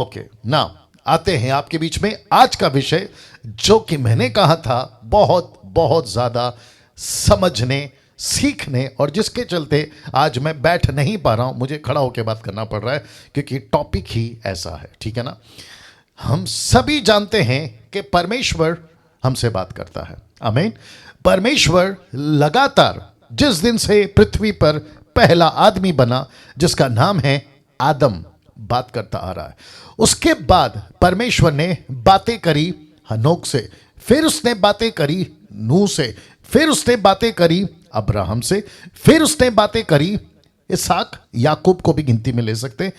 Okay ना, आते हैं आपके बीच में आज का विषय, जो कि मैंने कहा था बहुत बहुत ज्यादा समझने, सीखने, और जिसके चलते आज मैं बैठ नहीं पा रहा हूं, मुझे खड़ा होकर बात करना पड़ रहा है क्योंकि टॉपिक ही ऐसा है। ठीक है ना। हम सभी जानते हैं कि परमेश्वर हमसे बात करता है। आमीन। परमेश्वर लगातार जिस दिन से पृथ्वी पर पहला आदमी बना, जिसका नाम है आदम, बात करता आ रहा है। उसके बाद परमेश्वर ने बातें करी हनोक से, फिर उसने बातें करी नूह से, फिर उसने बातें करी अब्राहम से, फिर उसने बातें करी इसहाक, याकूब को भी गिनती में ले सकते।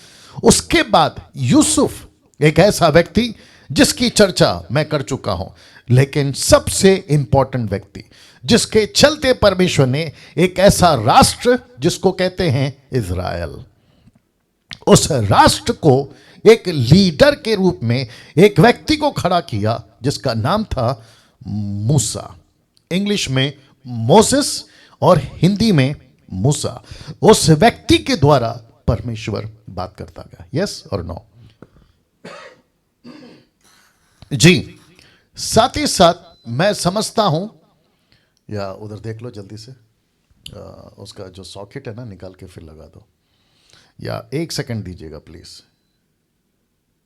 उसके बाद यूसुफ, एक ऐसा व्यक्ति जिसकी चर्चा मैं कर चुका हूं, लेकिन सबसे इंपॉर्टेंट व्यक्ति जिसके चलते परमेश्वर ने एक ऐसा राष्ट्र जिसको कहते हैं इज़राइल, उस राष्ट्र को एक लीडर के रूप में एक व्यक्ति को खड़ा किया जिसका नाम था मूसा। इंग्लिश में मोसेस और हिंदी में मूसा। उस व्यक्ति के द्वारा परमेश्वर बात करता गया। यस और नो? जी। साथ ही साथ मैं समझता हूं, या उधर देख लो जल्दी से, उसका जो सॉकेट है ना, निकाल के फिर लगा दो, या 1 सेकंड दीजिएगा प्लीज।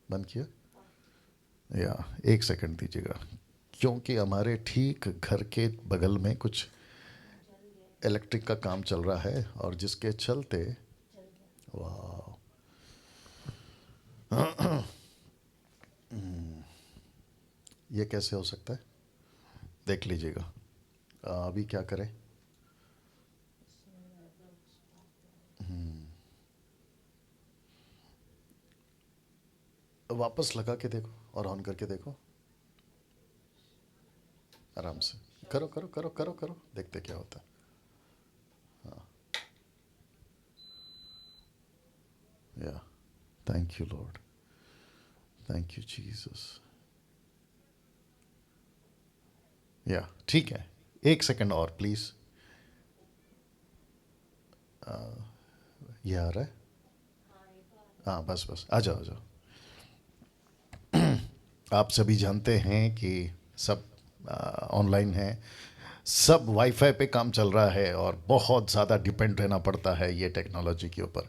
बंद किया? या 1 सेकंड दीजिएगा, क्योंकि हमारे ठीक घर के बगल में कुछ इलेक्ट्रिक का काम चल रहा है, और जिसके चलते वाह ये कैसे हो सकता है, देख लीजिएगा। अभी क्या करें? वापस लगा के देखो और ऑन करके देखो, आराम से करो करो करो करो करो, देखते क्या होता है। हाँ, या thank you Lord, thank you Jesus. या ठीक है, 1 सेकंड और प्लीज। ये आ रहा है? हाँ बस बस, आ जाओ आ जाओ। आप सभी जानते हैं कि सब ऑनलाइन है, सब वाईफाई पे काम चल रहा है, और बहुत ज़्यादा डिपेंड रहना पड़ता है ये टेक्नोलॉजी के ऊपर।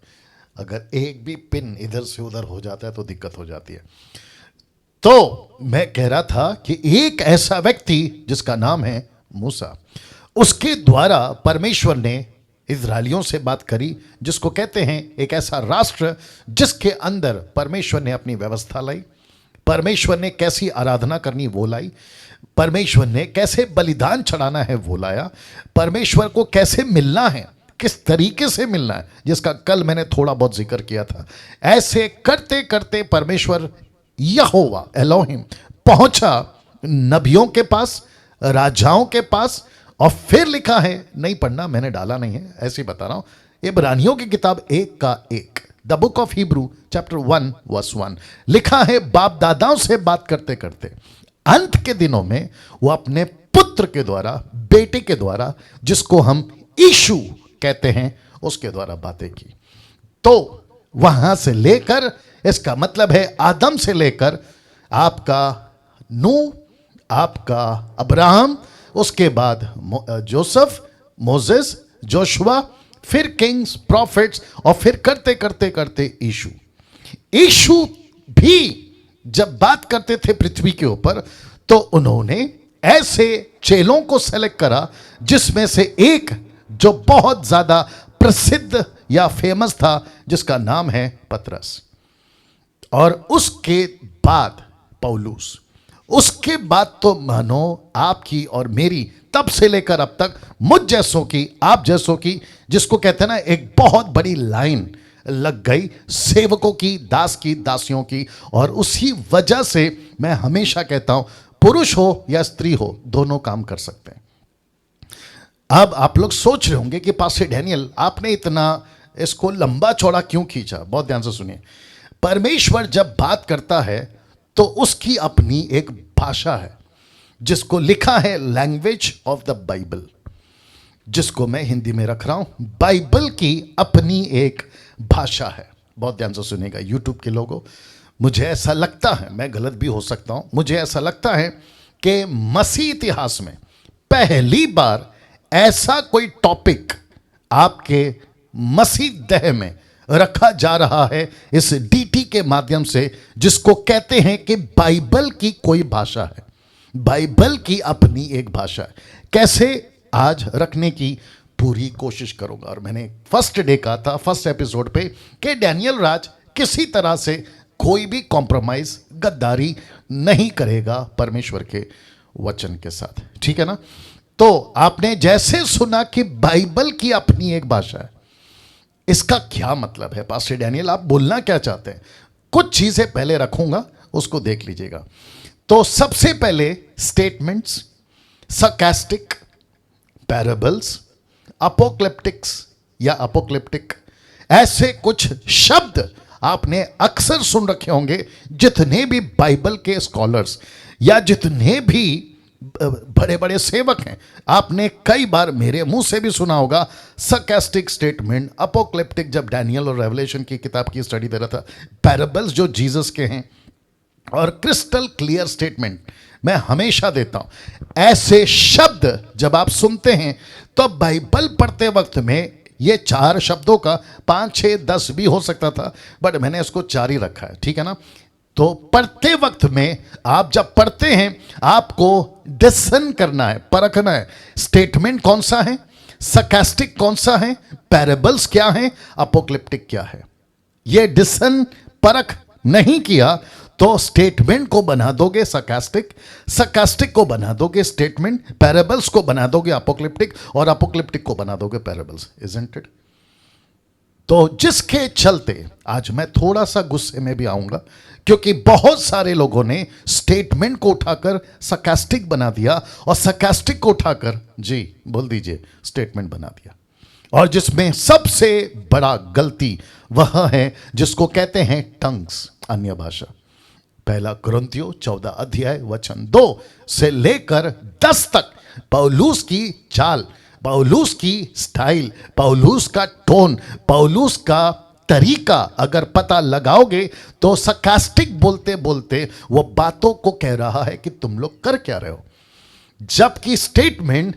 अगर एक भी पिन इधर से उधर हो जाता है तो दिक्कत हो जाती है। तो मैं कह रहा था कि एक ऐसा व्यक्ति जिसका नाम है मूसा, उसके द्वारा परमेश्वर ने इजरायलियों से बात करी, जिसको कहते हैं एक ऐसा राष्ट्र जिसके अंदर परमेश्वर ने अपनी व्यवस्था लाई, परमेश्वर ने कैसी आराधना करनी वो लाई, परमेश्वर ने कैसे बलिदान चढ़ाना है वो लाया, परमेश्वर को कैसे मिलना है, किस तरीके से मिलना है, जिसका कल मैंने थोड़ा बहुत जिक्र किया था। ऐसे करते करते परमेश्वर यहोवा एलोहिम पहुंचा नबियों के पास, राजाओं के पास, और फिर लिखा है, नहीं पढ़ना, मैंने डाला नहीं है, ऐसे ही बता रहा हूं। इब्रानियों की किताब 1 का 1, the book of Hebrew chapter 1 verse 1, लिखा है बाप दादाओं से बात करते करते अंत के दिनों में वो अपने पुत्र के द्वारा, बेटे के द्वारा, जिसको हम यीशु कहते हैं, उसके द्वारा बातें की। तो वहां से लेकर, इसका मतलब है आदम से लेकर आपका नूह, आपका अब्राहम, उसके बाद जोसेफ, मोसेस, जोशुआ, फिर किंग्स, प्रॉफिट्स, और फिर करते करते करते यीशु। यीशु भी जब बात करते थे पृथ्वी के ऊपर, तो उन्होंने ऐसे चेलों को सेलेक्ट करा, जिसमें से एक जो बहुत ज्यादा प्रसिद्ध या फेमस था, जिसका नाम है पतरस, और उसके बाद पौलुस। उसके बाद तो मानो आपकी और मेरी तब से लेकर अब तक मुझ जैसों की, आप जैसों की, जिसको कहते हैं ना, एक बहुत बड़ी लाइन लग गई सेवकों की, दास की, दासियों की। और उसी वजह से मैं हमेशा कहता हूं, पुरुष हो या स्त्री हो, दोनों काम कर सकते हैं। अब आप लोग सोच रहे होंगे कि पास्टर डैनियल, आपने इतना इसको लंबा चौड़ा क्यों खींचा? बहुत ध्यान से सुनिए। परमेश्वर जब बात करता है तो उसकी अपनी एक भाषा है, जिसको लिखा है लैंग्वेज ऑफ द बाइबल, जिसको मैं हिंदी में रख रहा हूं। बाइबल की अपनी एक भाषा है। बहुत ध्यान से सुनिएगा यूट्यूब के लोगों, मुझे ऐसा लगता है, मैं गलत भी हो सकता हूं, मुझे ऐसा लगता है कि मसीह इतिहास में पहली बार ऐसा कोई टॉपिक आपके मसीह देह में रखा जा रहा है इस डीटी के माध्यम से, जिसको कहते हैं कि बाइबल की कोई भाषा है, बाइबल की अपनी एक भाषा है। कैसे आज रखने की पूरी कोशिश करूंगा। और मैंने फर्स्ट डे कहा था, फर्स्ट एपिसोड पे, कि डैनियल राज किसी तरह से कोई भी कॉम्प्रोमाइज, गद्दारी नहीं करेगा परमेश्वर के वचन के साथ, ठीक है ना। तो आपने जैसे सुना कि बाइबल की अपनी एक भाषा है, इसका क्या मतलब है पास्टर डैनियल, आप बोलना क्या चाहते हैं? कुछ चीजें पहले रखूंगा, उसको देख लीजिएगा। तो सबसे पहले स्टेटमेंट्स, sarcastic, पैराबल्स, अपोक्लिप्टिक्स या अपोक्लिप्टिक, ऐसे कुछ शब्द आपने अक्सर सुन रखे होंगे। जितने भी बाइबल के स्कॉलर्स या जितने भी बड़े बड़े सेवक हैं, आपने कई बार मेरे मुंह से भी सुना होगा sarcastic स्टेटमेंट, अपोक्लिप्टिक, जब डैनियल और रेवलेशन की किताब की स्टडी दे रहा था, पैराबल्स जो जीसस के हैं, और क्रिस्टल क्लियर स्टेटमेंट मैं हमेशा देता हूं। ऐसे शब्द जब आप सुनते हैं तो बाइबल पढ़ते वक्त में ये 4 शब्दों का 5, 6, 10 भी हो सकता था, बट मैंने इसको 4 ही रखा है, ठीक है ना। तो पढ़ते वक्त में आप जब पढ़ते हैं, आपको डिस्कशन करना है, परखना है, स्टेटमेंट कौन सा है, sarcastic कौन सा है, पैराबल्स क्या है, अपोक्लिप्टिक क्या है। ये डिस्कशन परख नहीं किया तो स्टेटमेंट को बना दोगे sarcastic, sarcastic को बना दोगे स्टेटमेंट, पैराबल्स को बना दोगे अपोक्लिप्टिक, और अपोक्लिप्टिक को बना दोगे पैराबल्स, इजंट इट। तो जिसके चलते आज मैं थोड़ा सा गुस्से में भी आऊंगा, क्योंकि बहुत सारे लोगों ने स्टेटमेंट को उठाकर sarcastic बना दिया और sarcastic को उठाकर, जी बोल दीजिए, स्टेटमेंट बना दिया। और जिसमें सबसे बड़ा गलती वह है जिसको कहते हैं टंग्स, अन्य भाषा। पहला कुरिन्थियों 14 अध्याय वचन 2 से लेकर 10 तक पौलुस की चाल, पौलुस की स्टाइल, पौलुस का टोन, पौलुस का तरीका अगर पता लगाओगे तो sarcastic बोलते बोलते वो बातों को कह रहा है कि तुम लोग कर क्या रहे हो, जबकि स्टेटमेंट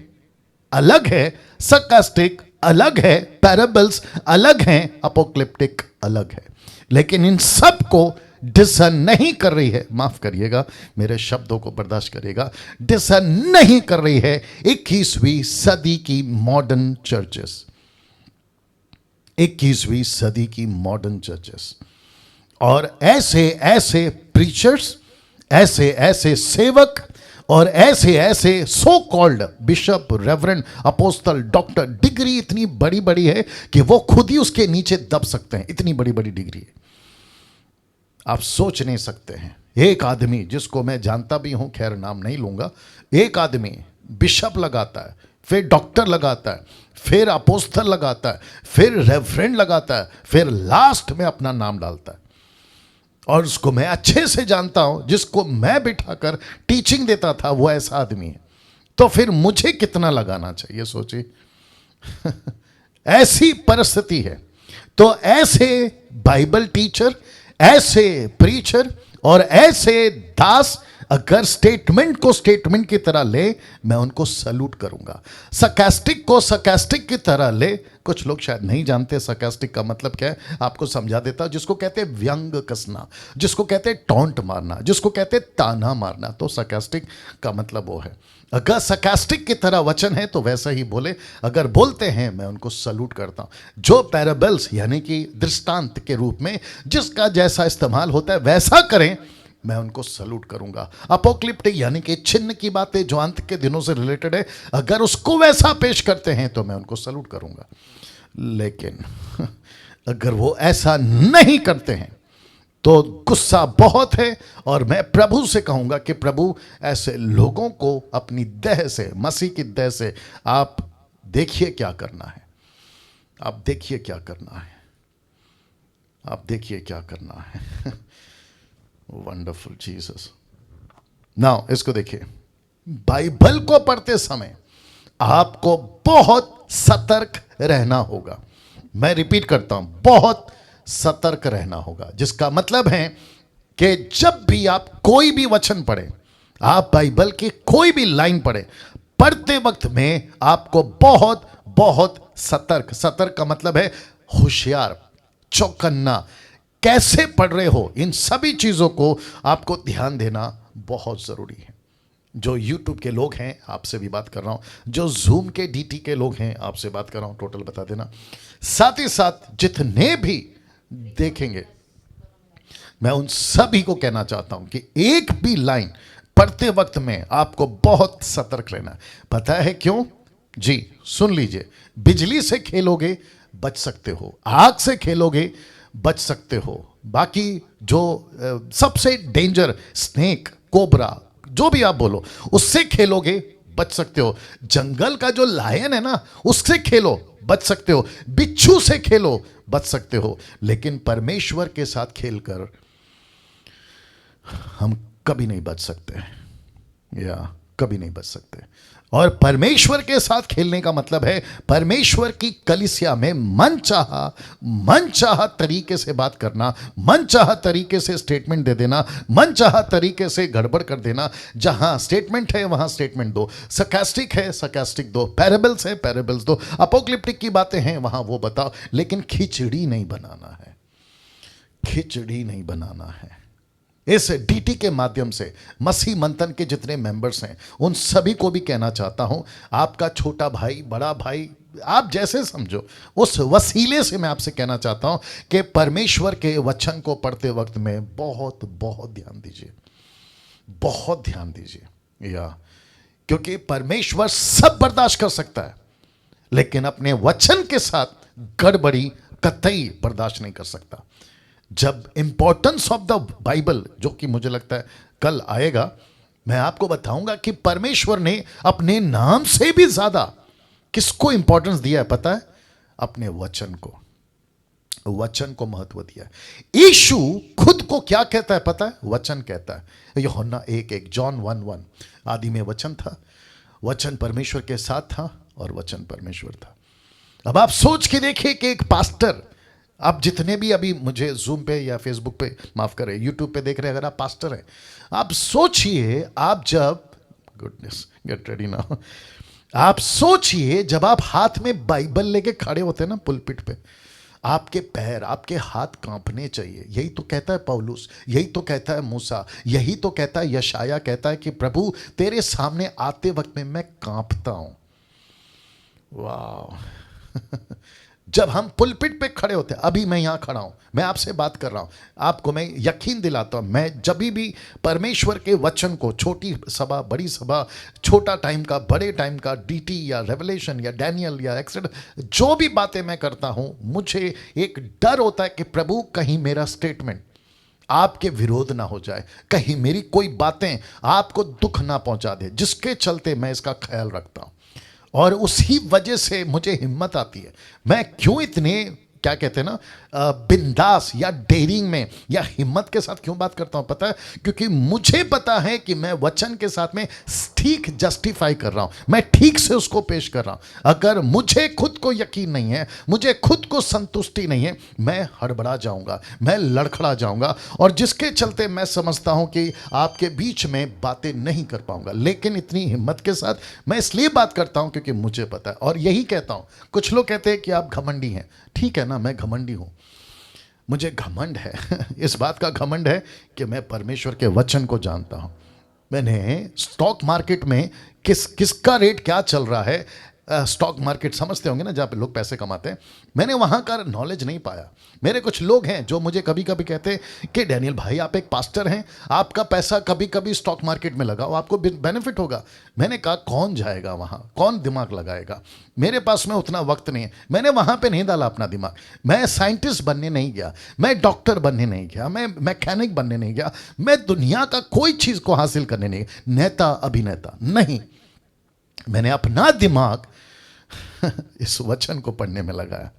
अलग है, sarcastic अलग है, पैराबल्स अलग हैं, अपोक्लिप्टिक अलग है। लेकिन इन सब को डिस्कशन नहीं कर रही है, माफ करिएगा मेरे शब्दों को बर्दाश्त करिएगा, डिस्कशन नहीं कर रही है 21वीं सदी की मॉडर्न चर्चेस, 21वीं सदी की मॉडर्न चर्चेस। और ऐसे ऐसे प्रीचर्स, ऐसे ऐसे सेवक और ऐसे ऐसे so called bishop, reverend, apostle, doctor, degree इतनी बड़ी बड़ी है कि वो खुद ही उसके नीचे दब सकते हैं, इतनी बड़ी बड़ी डिग्री है, आप सोच नहीं सकते हैं। एक आदमी जिसको मैं जानता भी हूं, खैर नाम नहीं लूंगा, एक आदमी बिशप लगाता है, फिर डॉक्टर लगाता है, फिर अपोस्टल लगाता है, फिर रेवरेंड लगाता है, फिर लास्ट में अपना नाम डालता है। और उसको मैं अच्छे से जानता हूं, जिसको मैं बिठाकर टीचिंग देता था, वो ऐसा आदमी है। तो फिर मुझे कितना लगाना चाहिए, सोचिए। ऐसी परिस्थिति है। तो ऐसे बाइबल टीचर, ऐसे प्रीचर और ऐसे दास अगर स्टेटमेंट को स्टेटमेंट की तरह ले, मैं उनको सैल्यूट करूंगा। sarcastic को sarcastic की तरह ले, कुछ लोग शायद नहीं जानते sarcastic का मतलब क्या है, आपको समझा देता हूं। जिसको कहते हैं व्यंग कसना, जिसको कहते हैं टॉन्ट मारना, जिसको कहते हैं ताना मारना, तो sarcastic का मतलब वो है। अगर sarcastic की तरह वचन है तो वैसा ही बोले, अगर बोलते हैं मैं उनको सैल्यूट करता हूं। जो पैराबल्स यानी कि दृष्टांत के रूप में जिसका जैसा इस्तेमाल होता है वैसा करें, मैं उनको सैल्यूट करूंगा। अपोक्लिप्टिक यानी कि छिन्न की बातें जो अंत के दिनों से रिलेटेड है, अगर उसको वैसा पेश करते हैं तो मैं उनको सैल्यूट करूंगा। लेकिन अगर वो ऐसा नहीं करते हैं तो गुस्सा बहुत है। और मैं प्रभु से कहूंगा कि प्रभु ऐसे लोगों को अपनी देह से, मसीह की देह से, आप देखिए क्या करना है, आप देखिए क्या करना है, आप देखिए क्या करना है। Wonderful Jesus. नाउ इसको देखिए, बाइबल को पढ़ते समय आपको बहुत सतर्क रहना होगा। मैं रिपीट करता हूं, बहुत सतर्क रहना होगा, जिसका मतलब है कि जब भी आप कोई भी वचन पढ़े, आप बाइबल की कोई भी लाइन पढ़े, पढ़ते वक्त में आपको बहुत बहुत सतर्क, सतर्क का मतलब है होशियार, चौकन्ना, कैसे पढ़ रहे हो, इन सभी चीजों को आपको ध्यान देना बहुत जरूरी है। जो YouTube के लोग हैं, आपसे भी बात कर रहा हूं, जो Zoom के DT के लोग हैं, आपसे बात कर रहा हूं, टोटल बता देना। साथ ही साथ जितने भी देखेंगे, मैं उन सभी को कहना चाहता हूं कि एक भी लाइन पढ़ते वक्त में आपको बहुत सतर्क रहना है। पता है क्यों? जी सुन लीजिए। बिजली से खेलोगे बच सकते हो, आग से खेलोगे बच सकते हो, बाकी जो सबसे डेंजर स्नेक, कोबरा, जो भी आप बोलो, उससे खेलोगे बच सकते हो। जंगल का जो लायन है ना, उससे खेलो बच सकते हो, बिच्छू से खेलो बच सकते हो, लेकिन परमेश्वर के साथ खेलकर हम कभी नहीं बच सकते, या कभी नहीं बच सकते। और परमेश्वर के साथ खेलने का मतलब है परमेश्वर की कलीसिया में मनचाहा तरीके से बात करना, मनचाहा तरीके से स्टेटमेंट दे देना, मनचाहा तरीके से गड़बड़ कर देना। जहां स्टेटमेंट है वहां स्टेटमेंट दो, सरकास्टिक है सरकास्टिक दो, पैराबल्स है पैराबल्स दो, अपोक्लिप्टिक की बातें हैं वहां वो बताओ, लेकिन खिचड़ी नहीं बनाना है, खिचड़ी नहीं बनाना है। इस डीटी के माध्यम से मसीह मंथन के जितने मेंबर्स हैं उन सभी को भी कहना चाहता हूं, आपका छोटा भाई, बड़ा भाई, आप जैसे समझो, उस वसीले से मैं आपसे कहना चाहता हूं कि परमेश्वर के वचन को पढ़ते वक्त में बहुत बहुत ध्यान दीजिए, बहुत ध्यान दीजिए। या क्योंकि परमेश्वर सब बर्दाश्त कर सकता है, लेकिन अपने वचन के साथ गड़बड़ी कतई बर्दाश्त नहीं कर सकता। जब इंपॉर्टेंस ऑफ द बाइबल, जो कि मुझे लगता है कल आएगा, मैं आपको बताऊंगा कि परमेश्वर ने अपने नाम से भी ज्यादा किसको इंपॉर्टेंस दिया है पता है? अपने वचन को, वचन को महत्व दिया है। यीशु खुद को क्या कहता है पता है? वचन कहता है। यूहन्ना 1:1, जॉन 1:1, आदि में वचन था, वचन परमेश्वर के साथ था और वचन परमेश्वर था। अब आप सोच के देखिए कि एक पास्टर, आप जितने भी अभी मुझे जूम पे या फेसबुक पे, माफ करें, यूट्यूब पे देख रहे हैं, अगर आप पास्टर हैं, आप सोचिए, आप जब, गुडनेस गेट रेडी नाउ, आप सोचिए जब आप हाथ में बाइबल लेके खड़े होते हैं ना पुलपिट पे, आपके पैर, आपके हाथ कांपने चाहिए। यही तो कहता है पौलुस, यही तो कहता है मूसा, यही तो कहता है यशाया, कहता है कि प्रभु तेरे सामने आते वक्त में मैं कांपता हूं। वाह जब हम पुलपिट पे खड़े होते हैं, अभी मैं यहां खड़ा हूं, मैं आपसे बात कर रहा हूं, आपको मैं यकीन दिलाता हूं, मैं जब भी परमेश्वर के वचन को, छोटी सभा, बड़ी सभा, छोटा टाइम का, बड़े टाइम का, डीटी या रेवलेशन या डैनियल या एक्सेट्रा, जो भी बातें मैं करता हूं, मुझे एक डर होता है कि प्रभु कहीं मेरा स्टेटमेंट आपके विरोध ना हो जाए, कहीं मेरी कोई बातें आपको दुख ना पहुंचा दे, जिसके चलते मैं इसका ख्याल रखता हूं। और उसी वजह से मुझे हिम्मत आती है। मैं क्यों इतने, क्या कहते हैं ना, बिंदास या डेयरिंग में या हिम्मत के साथ क्यों बात करता हूं पता है? क्योंकि मुझे पता है कि मैं वचन के साथ में ठीक जस्टिफाई कर रहा हूं, मैं ठीक से उसको पेश कर रहा हूं। अगर मुझे खुद को यकीन नहीं है, मुझे खुद को संतुष्टि नहीं है, मैं हड़बड़ा जाऊंगा, मैं लड़खड़ा जाऊंगा, और जिसके चलते मैं समझता हूं कि आपके बीच में बातें नहीं कर पाऊंगा। लेकिन इतनी हिम्मत के साथ मैं इसलिए बात करता हूं क्योंकि मुझे पता है, और यही कहता हूं। कुछ लोग कहते हैं कि आप घमंडी हैं, ठीक है ना, मैं घमंडी हूं, मुझे घमंड है इस बात का घमंड है कि मैं परमेश्वर के वचन को जानता हूं। मैंने स्टॉक मार्केट में किसका रेट क्या चल रहा है, स्टॉक मार्केट समझते होंगे ना, जहाँ पे लोग पैसे कमाते हैं, मैंने वहाँ का नॉलेज नहीं पाया। मेरे कुछ लोग हैं जो मुझे कभी कभी कहते हैं कि डैनियल भाई आप एक पास्टर हैं, आपका पैसा कभी कभी स्टॉक मार्केट में लगाओ, आपको बेनिफिट होगा। मैंने कहा कौन जाएगा वहाँ, कौन दिमाग लगाएगा, मेरे पास में उतना वक्त नहीं है, मैंने वहाँ पे नहीं डाला अपना दिमाग। मैं साइंटिस्ट बनने नहीं गया, मैं डॉक्टर बनने नहीं गया, मैं मैकेनिक बनने नहीं गया, मैं दुनिया का कोई चीज़ को हासिल करने नहीं गया, नेता अभिनेता नहीं। मैंने अपना दिमाग इस वचन को पढ़ने में लगाया,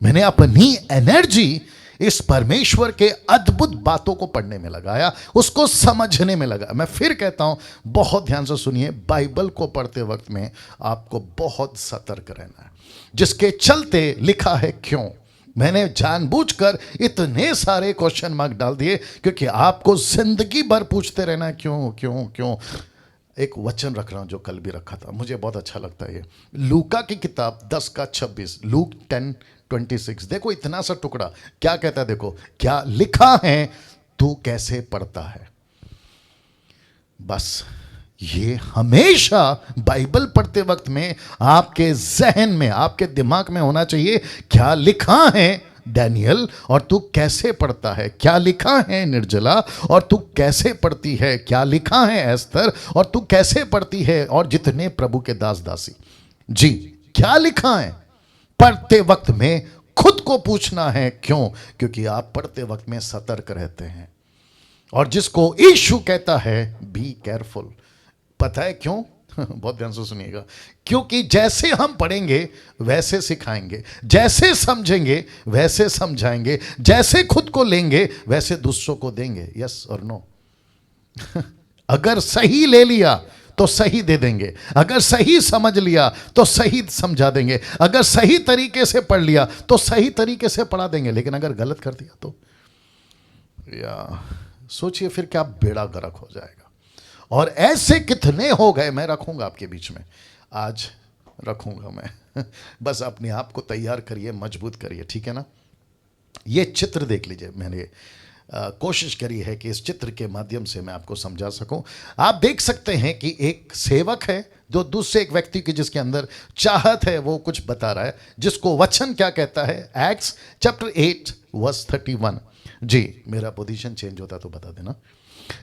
मैंने अपनी एनर्जी इस परमेश्वर के अद्भुत बातों को पढ़ने में लगाया, उसको समझने में लगाया। मैं फिर कहता हूं, बहुत ध्यान से सुनिए, बाइबल को पढ़ते वक्त में आपको बहुत सतर्क रहना है, जिसके चलते लिखा है क्यों, मैंने जानबूझकर इतने सारे क्वेश्चन मार्क डाल दिए क्योंकि आपको जिंदगी भर पूछते रहना है, क्यों क्यों क्यों। एक वचन रख रहा हूं जो कल भी रखा था, मुझे बहुत अच्छा लगता है ये। लूका की किताब 10:26, लूक 10:26। देखो इतना सा टुकड़ा क्या कहता है, देखो क्या लिखा है, तू कैसे पढ़ता है। बस ये हमेशा बाइबल पढ़ते वक्त में आपके जहन में, आपके दिमाग में होना चाहिए, क्या लिखा है डैनियल और तू कैसे पढ़ता है, क्या लिखा है निर्जला और तू कैसे पढ़ती है, क्या लिखा है एस्तर और तू कैसे पढ़ती है, और जितने प्रभु के दास दासी जी, क्या लिखा है। पढ़ते वक्त में खुद को पूछना है, क्यों? क्योंकि आप पढ़ते वक्त में सतर्क रहते हैं। और जिसको यीशु कहता है बी केयरफुल, पता है क्यों? बहुत ध्यान से सुनिएगा, क्योंकि जैसे हम पढ़ेंगे वैसे सिखाएंगे, जैसे समझेंगे वैसे समझाएंगे, जैसे खुद को लेंगे वैसे दूसरों को देंगे। यस और नो? अगर सही ले लिया तो सही दे देंगे, अगर सही समझ लिया तो सही समझा देंगे, अगर सही तरीके से पढ़ लिया तो सही तरीके से पढ़ा देंगे, लेकिन अगर गलत कर दिया तो या सोचिए फिर क्या बेड़ा गर्क हो जाएगा। और ऐसे कितने हो गए, मैं रखूंगा आपके बीच में, आज रखूंगा मैं। बस अपने आप को तैयार करिए, मजबूत करिए, ठीक है ना। ये चित्र देख लीजिए, मैंने कोशिश करी है कि इस चित्र के माध्यम से मैं आपको समझा सकूं। आप देख सकते हैं कि एक सेवक है जो दूसरे एक व्यक्ति की जिसके अंदर चाहत है वो कुछ बता रहा है, जिसको वचन क्या कहता है, एक्ट्स चैप्टर 8:31। जी मेरा पोजीशन चेंज होता तो बता देना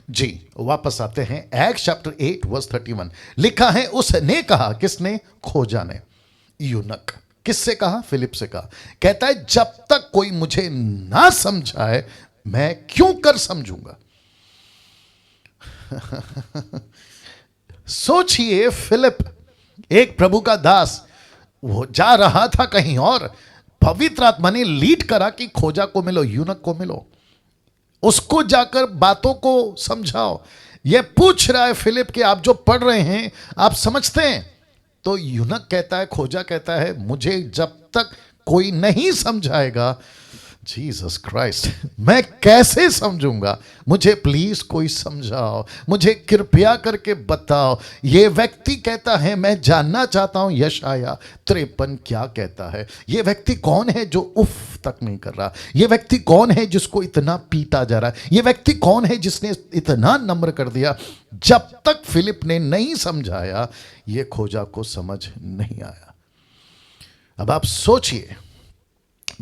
जी। वापस आते हैं, एक्ट्स चैप्टर 8:31 लिखा है, उसने कहा, किसने? खोजा ने, यूनक। किससे कहा? फिलिप से कहा। कहता है जब तक कोई मुझे ना समझाए मैं क्यों कर समझूंगा। सोचिए, फिलिप एक प्रभु का दास, वो जा रहा था कहीं और, पवित्र आत्मा ने लीड करा कि खोजा को मिलो, यूनक को मिलो, उसको जाकर बातों को समझाओ। ये पूछ रहा है फिलिप कि आप जो पढ़ रहे हैं आप समझते हैं? तो यूनक कहता है, खोजा कहता है, मुझे जब तक कोई नहीं समझाएगा, जीसस क्राइस्ट, मैं कैसे समझूंगा? मुझे प्लीज कोई समझाओ, मुझे कृपया करके बताओ। ये व्यक्ति कहता है मैं जानना चाहता हूं यशाया 53 क्या कहता है। ये व्यक्ति कौन है जो उफ तक नहीं कर रहा? ये व्यक्ति कौन है जिसको इतना पीटा जा रहा है? ये व्यक्ति कौन है जिसने इतना नम्र कर दिया? जब तक फिलिप ने नहीं समझाया ये खोजा को समझ नहीं आया। अब आप सोचिए,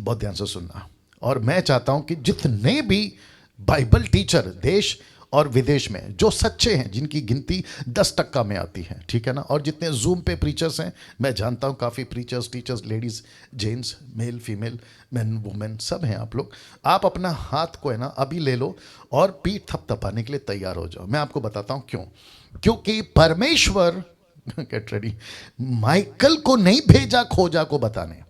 बहुत ध्यान से सुनना, और मैं चाहता हूं कि जितने भी बाइबल टीचर देश और विदेश में जो सच्चे हैं, जिनकी गिनती 10% में आती है, ठीक है ना, और जितने जूम पे प्रीचर्स हैं, मैं जानता हूं काफ़ी preachers, teachers, ladies, gents, male female, man women, सब हैं आप लोग। आप अपना हाथ को है ना अभी ले लो और पीठ थपथपाने के लिए तैयार हो जाओ। मैं आपको बताता हूँ क्यों। क्योंकि परमेश्वर गेट रेडी, माइकल को नहीं भेजा खोजा को बताने,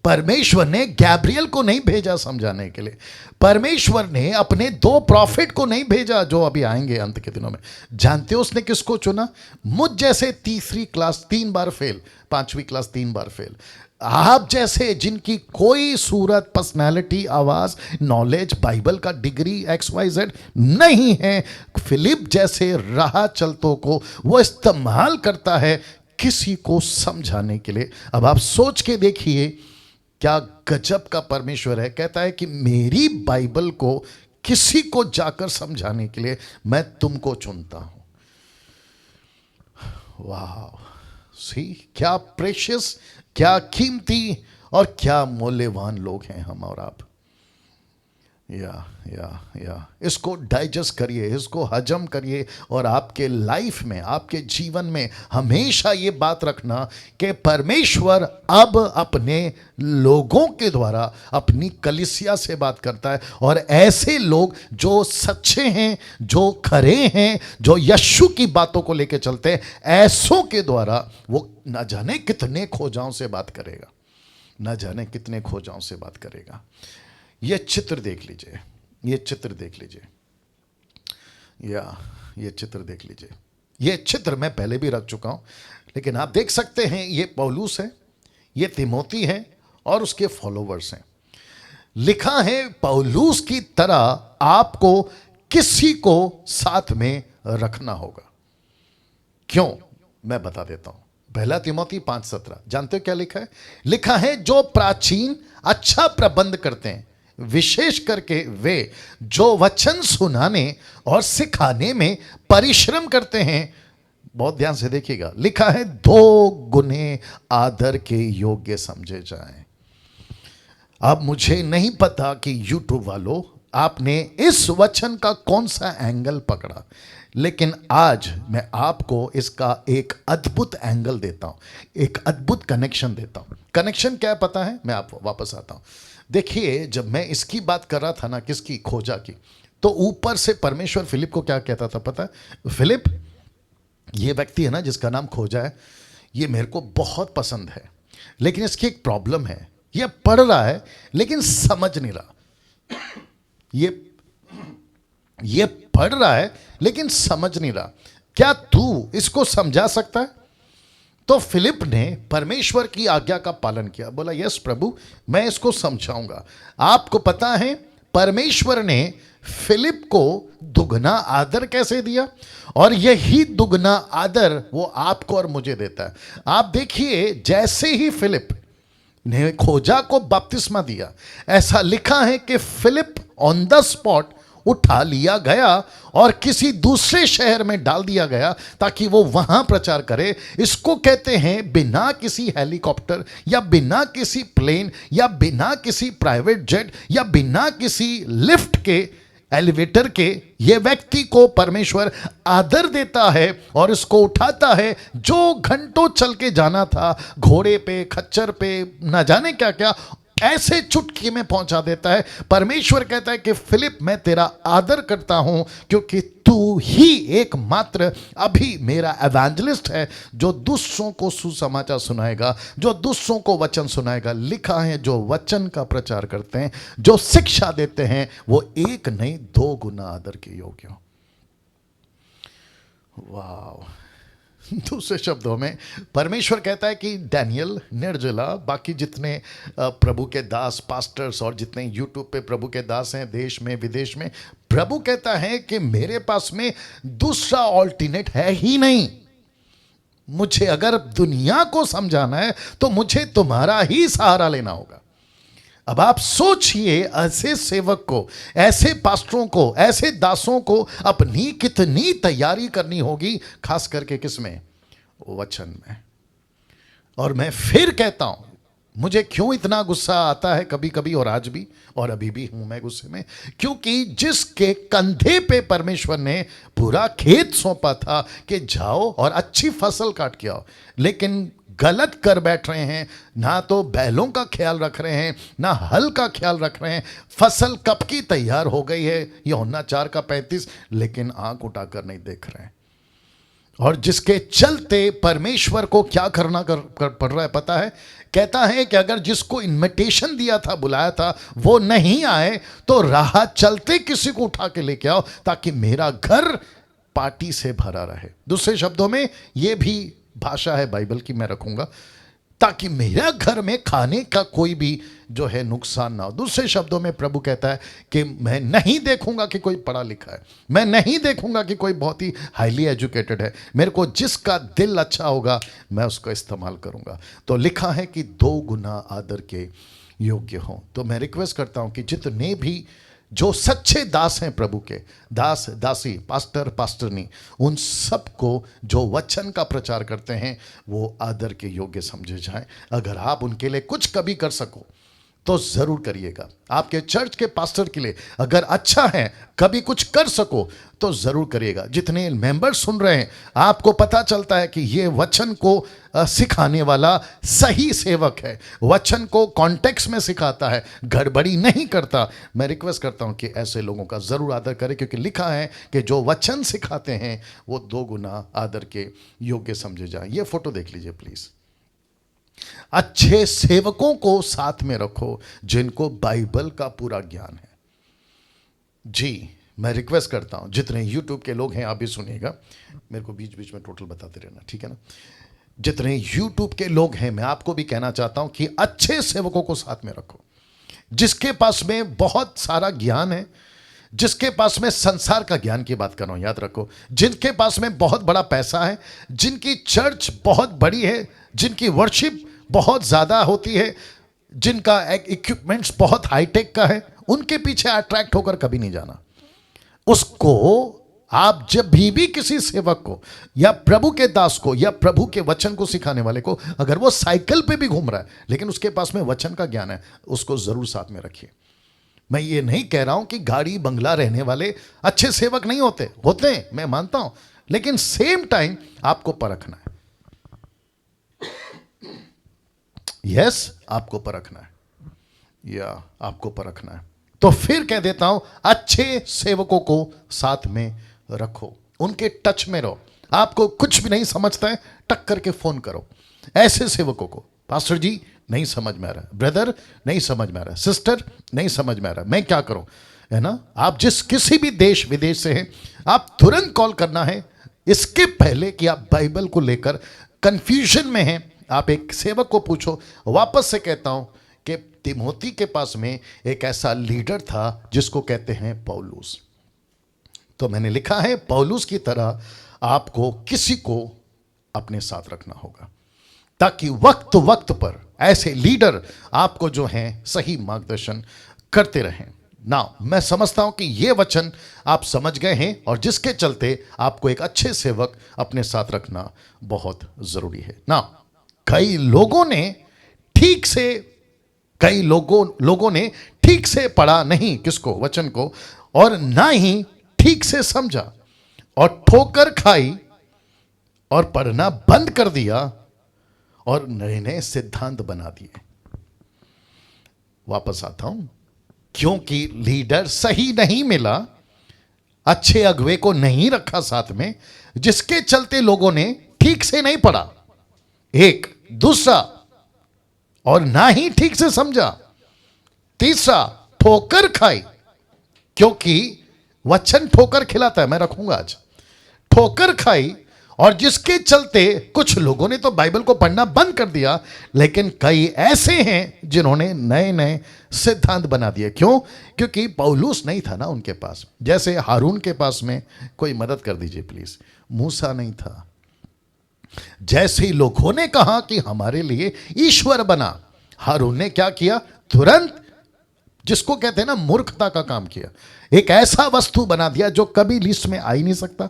परमेश्वर ने गैब्रियल को नहीं भेजा समझाने के लिए, परमेश्वर ने अपने 2 प्रॉफिट को नहीं भेजा जो अभी आएंगे अंत के दिनों में। जानते हो उसने किसको चुना? मुझ जैसे तीसरी क्लास 3 बार फेल, 5वीं क्लास 3 बार फेल, आप जैसे जिनकी कोई सूरत, पर्सनैलिटी, आवाज, नॉलेज, बाइबल का डिग्री XYZ नहीं है, फिलिप जैसे राह चलतों को वो इस्तेमाल करता है किसी को समझाने के लिए। अब आप सोच के देखिए क्या गजब का परमेश्वर है। कहता है कि मेरी बाइबल को किसी को जाकर समझाने के लिए मैं तुमको चुनता हूं। वाह, सी क्या प्रेशियस, क्या कीमती और क्या मूल्यवान लोग हैं हम और आप। या इसको डाइजेस्ट करिए, इसको हजम करिए, और आपके लाइफ में, आपके जीवन में हमेशा ये बात रखना कि परमेश्वर अब अपने लोगों के द्वारा अपनी कलीसिया से बात करता है, और ऐसे लोग जो सच्चे हैं, जो खरे हैं, जो यीशु की बातों को लेकर चलते हैं, ऐसों के द्वारा वो न जाने कितने खोजाओं से बात करेगा, न जाने कितने खोजाओं से बात करेगा। ये चित्र देख लीजिए, ये चित्र देख लीजिए, ये चित्र देख लीजिए। ये चित्र मैं पहले भी रख चुका हूं, लेकिन आप देख सकते हैं ये पौलुस है, ये तिमोथी है और उसके फॉलोवर्स हैं। लिखा है पौलुस की तरह आपको किसी को साथ में रखना होगा। क्यों, मैं बता देता हूं। पहला तिमोथी 5:17 जानते हो क्या लिखा है? लिखा है जो प्राचीन अच्छा प्रबंध करते हैं, विशेष करके वे जो वचन सुनाने और सिखाने में परिश्रम करते हैं। बहुत ध्यान से देखिएगा, लिखा है 2 गुने आदर के योग्य समझे जाएं। अब मुझे नहीं पता कि यूट्यूब वालों आपने इस वचन का कौन सा एंगल पकड़ा, लेकिन आज मैं आपको इसका एक अद्भुत एंगल देता हूं, एक अद्भुत कनेक्शन देता हूं। कनेक्शन क्या है पता है? मैं आप वापस आता हूं। देखिए, जब मैं इसकी बात कर रहा था ना, किसकी, खोजा की, तो ऊपर से परमेश्वर फिलिप को क्या कहता था पता है? फिलिप, ये व्यक्ति है ना जिसका नाम खोजा है, ये मेरे को बहुत पसंद है, लेकिन इसकी एक प्रॉब्लम है, ये पढ़ रहा है लेकिन समझ नहीं रहा। ये पढ़ रहा है लेकिन समझ नहीं रहा, क्या तू इसको समझा सकता है? तो फिलिप ने परमेश्वर की आज्ञा का पालन किया, बोला यस प्रभु, मैं इसको समझाऊंगा। आपको पता है परमेश्वर ने फिलिप को दुगना आदर कैसे दिया, और यही दुगना आदर वो आपको और मुझे देता है। आप देखिए, जैसे ही फिलिप ने खोजा को बपतिस्मा दिया, ऐसा लिखा है कि फिलिप ऑन द स्पॉट उठा लिया गया और किसी दूसरे शहर में डाल दिया गया ताकि वो वहां प्रचार करे। इसको कहते हैं बिना किसी हेलीकॉप्टर या बिना किसी प्लेन या बिना किसी प्राइवेट जेट या बिना किसी लिफ्ट के, एलिवेटर के, ये व्यक्ति को परमेश्वर आदर देता है और इसको उठाता है। जो घंटों चल के जाना था, घोड़े पे, खच्चर पे, ना जाने क्या क्या, ऐसे चुटकी में पहुंचा देता है। परमेश्वर कहता है कि फिलिप, मैं तेरा आदर करता हूं क्योंकि तू ही एकमात्र अभी मेरा एवेंजलिस्ट है जो दूसरों को सुसमाचार सुनाएगा, जो दूसरों को वचन सुनाएगा। लिखा है जो वचन का प्रचार करते हैं, जो शिक्षा देते हैं, वो 1 नहीं 2 गुना आदर के योग्य हो। वाह। दूसरे शब्दों में परमेश्वर कहता है कि डैनियल, निर्जला, बाकी जितने प्रभु के दास, पास्टर्स और जितने यूट्यूब पे प्रभु के दास हैं देश में विदेश में, प्रभु कहता है कि मेरे पास में दूसरा ऑल्टरनेट है ही नहीं। मुझे अगर दुनिया को समझाना है तो मुझे तुम्हारा ही सहारा लेना होगा। अब आप सोचिए, ऐसे सेवक को, ऐसे पास्टरों को, ऐसे दासों को अपनी कितनी तैयारी करनी होगी, खास करके किसमें? वचन में। और मैं फिर कहता हूं, मुझे क्यों इतना गुस्सा आता है कभी कभी, और आज भी, और अभी भी हूं मैं गुस्से में, क्योंकि जिसके कंधे पे परमेश्वर ने पूरा खेत सौंपा था कि जाओ और अच्छी फसल काट के आओ, लेकिन गलत कर बैठ रहे हैं। ना तो बैलों का ख्याल रख रहे हैं, ना हल का ख्याल रख रहे हैं। फसल कब की तैयार हो गई है, यूहन्ना 4:35, लेकिन आंख उठाकर नहीं देख रहे हैं। और जिसके चलते परमेश्वर को क्या करना पड़ रहा है पता है? कहता है कि अगर जिसको इनविटेशन दिया था, बुलाया था, वो नहीं आए तो राह चलते किसी को उठा के लेके आओ ताकि मेरा घर पार्टी से भरा रहे। दूसरे शब्दों में, ये भी भाषा है बाइबल की, मैं रखूंगा ताकि मेरा घर में खाने का कोई भी जो है नुकसान ना हो। दूसरे शब्दों में प्रभु कहता है कि मैं नहीं देखूंगा कि कोई पढ़ा लिखा है, मैं नहीं देखूंगा कि कोई बहुत ही हाईली एजुकेटेड है। मेरे को जिसका दिल अच्छा होगा मैं उसका इस्तेमाल करूंगा। तो लिखा है कि 2 गुना आदर के योग्य हो। तो मैं रिक्वेस्ट करता हूं कि जितने भी जो सच्चे दास हैं प्रभु के, दास दासी, पास्टर पास्टरनी, उन सबको जो वचन का प्रचार करते हैं वो आदर के योग्य समझे जाएं। अगर आप उनके लिए कुछ कभी कर सको तो जरूर करिएगा। आपके चर्च के पास्टर के लिए अगर अच्छा है, कभी कुछ कर सको तो जरूर करिएगा। जितने मेंबर सुन रहे हैं, आपको पता चलता है कि ये वचन को सिखाने वाला सही सेवक है, वचन को कॉन्टेक्स्ट में सिखाता है, गड़बड़ी नहीं करता। मैं रिक्वेस्ट करता हूं कि ऐसे लोगों का जरूर आदर करें, क्योंकि लिखा है कि जो वचन सिखाते हैं वो 2 गुना आदर के योग्य समझे जाएं। ये फोटो देख लीजिए प्लीज। अच्छे सेवकों को साथ में रखो जिनको बाइबल का पूरा ज्ञान है। जी, मैं रिक्वेस्ट करता हूं, जितने यूट्यूब के लोग हैं आप भी सुनिएगा, मेरे को बीच बीच में टोटल बताते रहना, ठीक है ना? जितने यूट्यूब के लोग हैं, मैं आपको भी कहना चाहता हूं कि अच्छे सेवकों को साथ में रखो। जिसके पास में बहुत सारा ज्ञान है, जिसके पास में संसार का ज्ञान की बात कर रहा हूं, याद रखो, जिनके पास में बहुत बड़ा पैसा है, जिनकी चर्च बहुत बड़ी है, जिनकी वर्शिप बहुत ज्यादा होती है, जिनका इक्विपमेंट्स बहुत हाईटेक का है, उनके पीछे अट्रैक्ट होकर कभी नहीं जाना। उसको आप जब भी किसी सेवक को या प्रभु के दास को या प्रभु के वचन को सिखाने वाले को, अगर वो साइकिल पे भी घूम रहा है लेकिन उसके पास में वचन का ज्ञान है, उसको जरूर साथ में रखिए। मैं ये नहीं कह रहा हूं कि गाड़ी बंगला रहने वाले अच्छे सेवक नहीं होते, होते हैं, मैं मानता हूं, लेकिन सेम टाइम आपको परखना है। यस, आपको परखना है, या आपको परखना है। तो फिर कह देता हूं, अच्छे सेवकों को साथ में रखो, उनके टच में रहो। आपको कुछ भी नहीं समझता है, टक करके फोन करो ऐसे सेवकों को, पास्टर जी नहीं समझ में आ रहा, ब्रदर नहीं समझ में आ रहा, सिस्टर नहीं समझ में आ रहा, मैं क्या करूं, है ना। आप जिस किसी भी देश विदेश से हैं, आप तुरंत कॉल करना है, इसके पहले कि आप बाइबल को लेकर कंफ्यूजन में हैं। आप एक सेवक को पूछो। वापस से कहता हूं कि तिमोथी के पास में एक ऐसा लीडर था जिसको कहते हैं पौलुस। तो मैंने लिखा है, पौलुस की तरह आपको किसी को अपने साथ रखना होगा, ताकि वक्त वक्त पर ऐसे लीडर आपको जो हैं सही मार्गदर्शन करते रहें। ना, मैं समझता हूं कि ये वचन आप समझ गए हैं, और जिसके चलते आपको एक अच्छे सेवक अपने साथ रखना बहुत जरूरी है ना। कई लोगों ने ठीक से पढ़ा नहीं किसको, वचन को, और ना ही ठीक से समझा, और ठोकर खाई और पढ़ना बंद कर दिया और नए नए सिद्धांत बना दिए। वापस आता हूं, क्योंकि लीडर सही नहीं मिला, अच्छे अगुवे को नहीं रखा साथ में, जिसके चलते लोगों ने ठीक से नहीं पढ़ा, एक दूसरा, और ना ही ठीक से समझा, तीसरा ठोकर खाई, क्योंकि वचन ठोकर खिलाता है, मैं रखूंगा आज, ठोकर खाई, और जिसके चलते कुछ लोगों ने तो बाइबल को पढ़ना बंद कर दिया, लेकिन कई ऐसे हैं जिन्होंने नए नए सिद्धांत बना दिए। क्यों? क्योंकि पौलुस नहीं था ना उनके पास। जैसे हारून के पास में, कोई मदद कर दीजिए प्लीज, मूसा नहीं था। जैसे ही लोगों ने कहा कि हमारे लिए ईश्वर बना, हारून ने क्या किया, तुरंत, जिसको कहते हैं ना मूर्खता का काम किया, एक ऐसा वस्तु बना दिया जो कभी लिस्ट में आ ही नहीं सकता,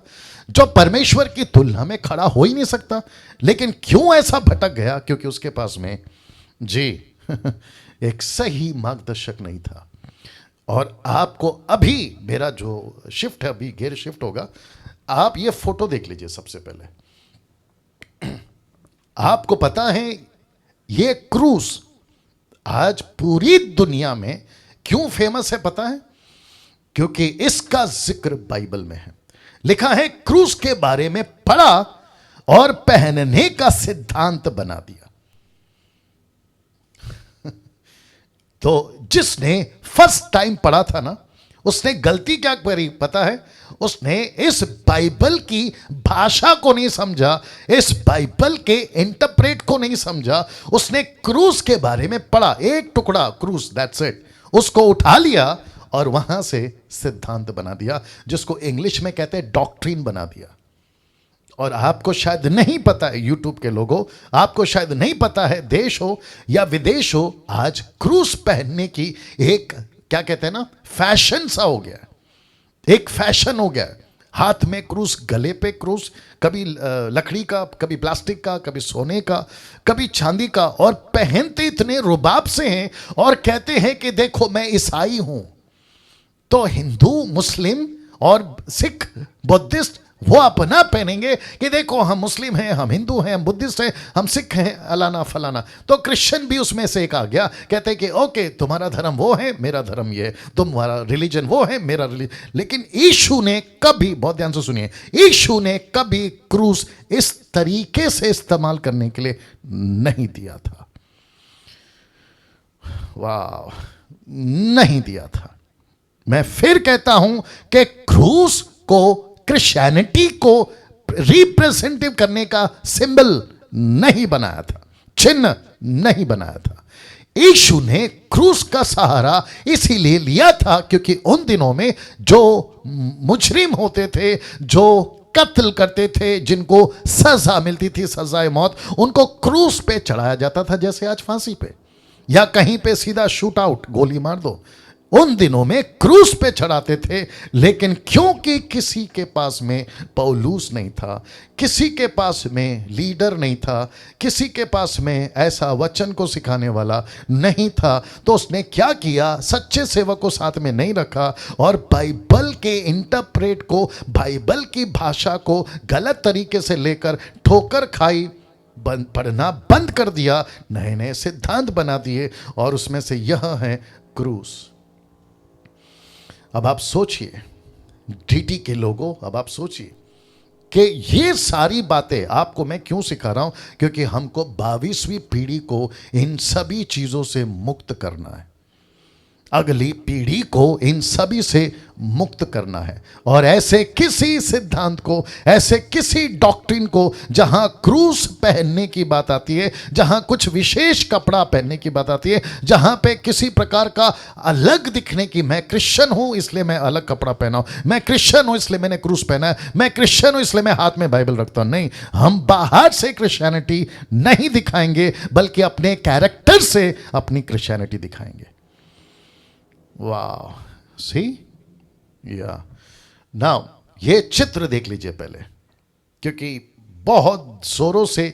जो परमेश्वर की तुलना में खड़ा हो ही नहीं सकता। लेकिन क्यों ऐसा भटक गया? क्योंकि उसके पास में जी एक सही मार्गदर्शक नहीं था। और आपको अभी मेरा जो शिफ्ट है, अभी गियर शिफ्ट होगा, आप ये फोटो देख लीजिए सबसे पहले। आपको पता है ये क्रूस आज पूरी दुनिया में क्यों फेमस है पता है? क्योंकि इसका जिक्र बाइबल में है। लिखा है, क्रूस के बारे में पढ़ा और पहनने का सिद्धांत बना दिया। तो जिसने फर्स्ट टाइम पढ़ा था ना, उसने गलती क्या करी पता है? उसने इस बाइबल की भाषा को नहीं समझा, इस बाइबल के इंटरप्रेट को नहीं समझा। उसने क्रूस के बारे में पढ़ा, एक टुकड़ा क्रूस, दैट्स इट, उसको उठा लिया और वहां से सिद्धांत बना दिया, जिसको इंग्लिश में कहते हैं डॉक्ट्रिन बना दिया। और आपको शायद नहीं पता है, यूट्यूब के लोगों, आपको शायद नहीं पता है, देश हो या विदेश हो, आज क्रूस पहनने की एक, क्या कहते हैं ना, फैशन सा हो गया, एक फैशन हो गया। हाथ में क्रूस, गले पे क्रूस, कभी लकड़ी का, कभी प्लास्टिक का, कभी सोने का, कभी चांदी का, और पहनते इतने रुबाब से हैं और कहते हैं कि देखो मैं ईसाई हूं। तो हिंदू, मुस्लिम और सिख, बुद्धिस्ट वो अपना पहनेंगे कि देखो हम मुस्लिम हैं, हम हिंदू हैं, हम बुद्धिस्ट हैं, हम सिख हैं, अलाना फलाना। तो क्रिश्चियन भी उसमें से एक आ गया, कहते हैं कि ओके तुम्हारा धर्म वो है, मेरा धर्म ये है, तुम्हारा रिलीजन वो है, मेरा रिलीजन। लेकिन यीशु ने कभी, बहुत ध्यान से सुनिए, यीशु ने कभी क्रूस इस तरीके से इस्तेमाल करने के लिए नहीं दिया था। वाह, नहीं दिया था। मैं फिर कहता हूं कि क्रूस को, क्रिश्चियनिटी को रिप्रेजेंटिव करने का सिंबल नहीं बनाया था, चिन्ह नहीं बनाया था। यीशु ने क्रूस का सहारा इसीलिए लिया था क्योंकि उन दिनों में जो मुजरिम होते थे, जो कत्ल करते थे, जिनको सजा मिलती थी, सजाए मौत, उनको क्रूस पे चढ़ाया जाता था, जैसे आज फांसी पे या कहीं पे सीधा शूट आउट, गोली मार दो। उन दिनों में क्रूस पे चढ़ाते थे। लेकिन क्योंकि किसी के पास में पौलुस नहीं था, किसी के पास में लीडर नहीं था, किसी के पास में ऐसा वचन को सिखाने वाला नहीं था, तो उसने क्या किया, सच्चे सेवक को साथ में नहीं रखा और बाइबल के इंटरप्रेट को, बाइबल की भाषा को गलत तरीके से लेकर ठोकर खाई, पढ़ना बंद कर दिया, नए नए सिद्धांत बना दिए और उसमें से यह है क्रूस। अब आप सोचिए डीटी के लोगों, अब आप सोचिए कि ये सारी बातें आपको मैं क्यों सिखा रहा हूं, क्योंकि हमको 22वीं पीढ़ी को इन सभी चीजों से मुक्त करना है, अगली पीढ़ी को इन सभी से मुक्त करना है। और ऐसे किसी सिद्धांत को, ऐसे किसी डॉक्ट्रिन को जहां क्रूस पहनने की बात आती है, जहां कुछ विशेष कपड़ा पहनने की बात आती है, जहां पे किसी प्रकार का अलग दिखने की, मैं क्रिश्चियन हूं इसलिए मैं अलग कपड़ा पहना हूं, मैं क्रिश्चियन हूं इसलिए मैंने क्रूस पहना है, मैं क्रिश्चियन हूं इसलिए मैं हाथ में बाइबल रखता हूं, नहीं, हम बाहर से क्रिश्चियनिटी नहीं दिखाएंगे बल्कि अपने कैरेक्टर से अपनी क्रिश्चियनिटी दिखाएंगे। वाह, सी या नाउ ये चित्र देख लीजिए पहले, क्योंकि बहुत जोरों से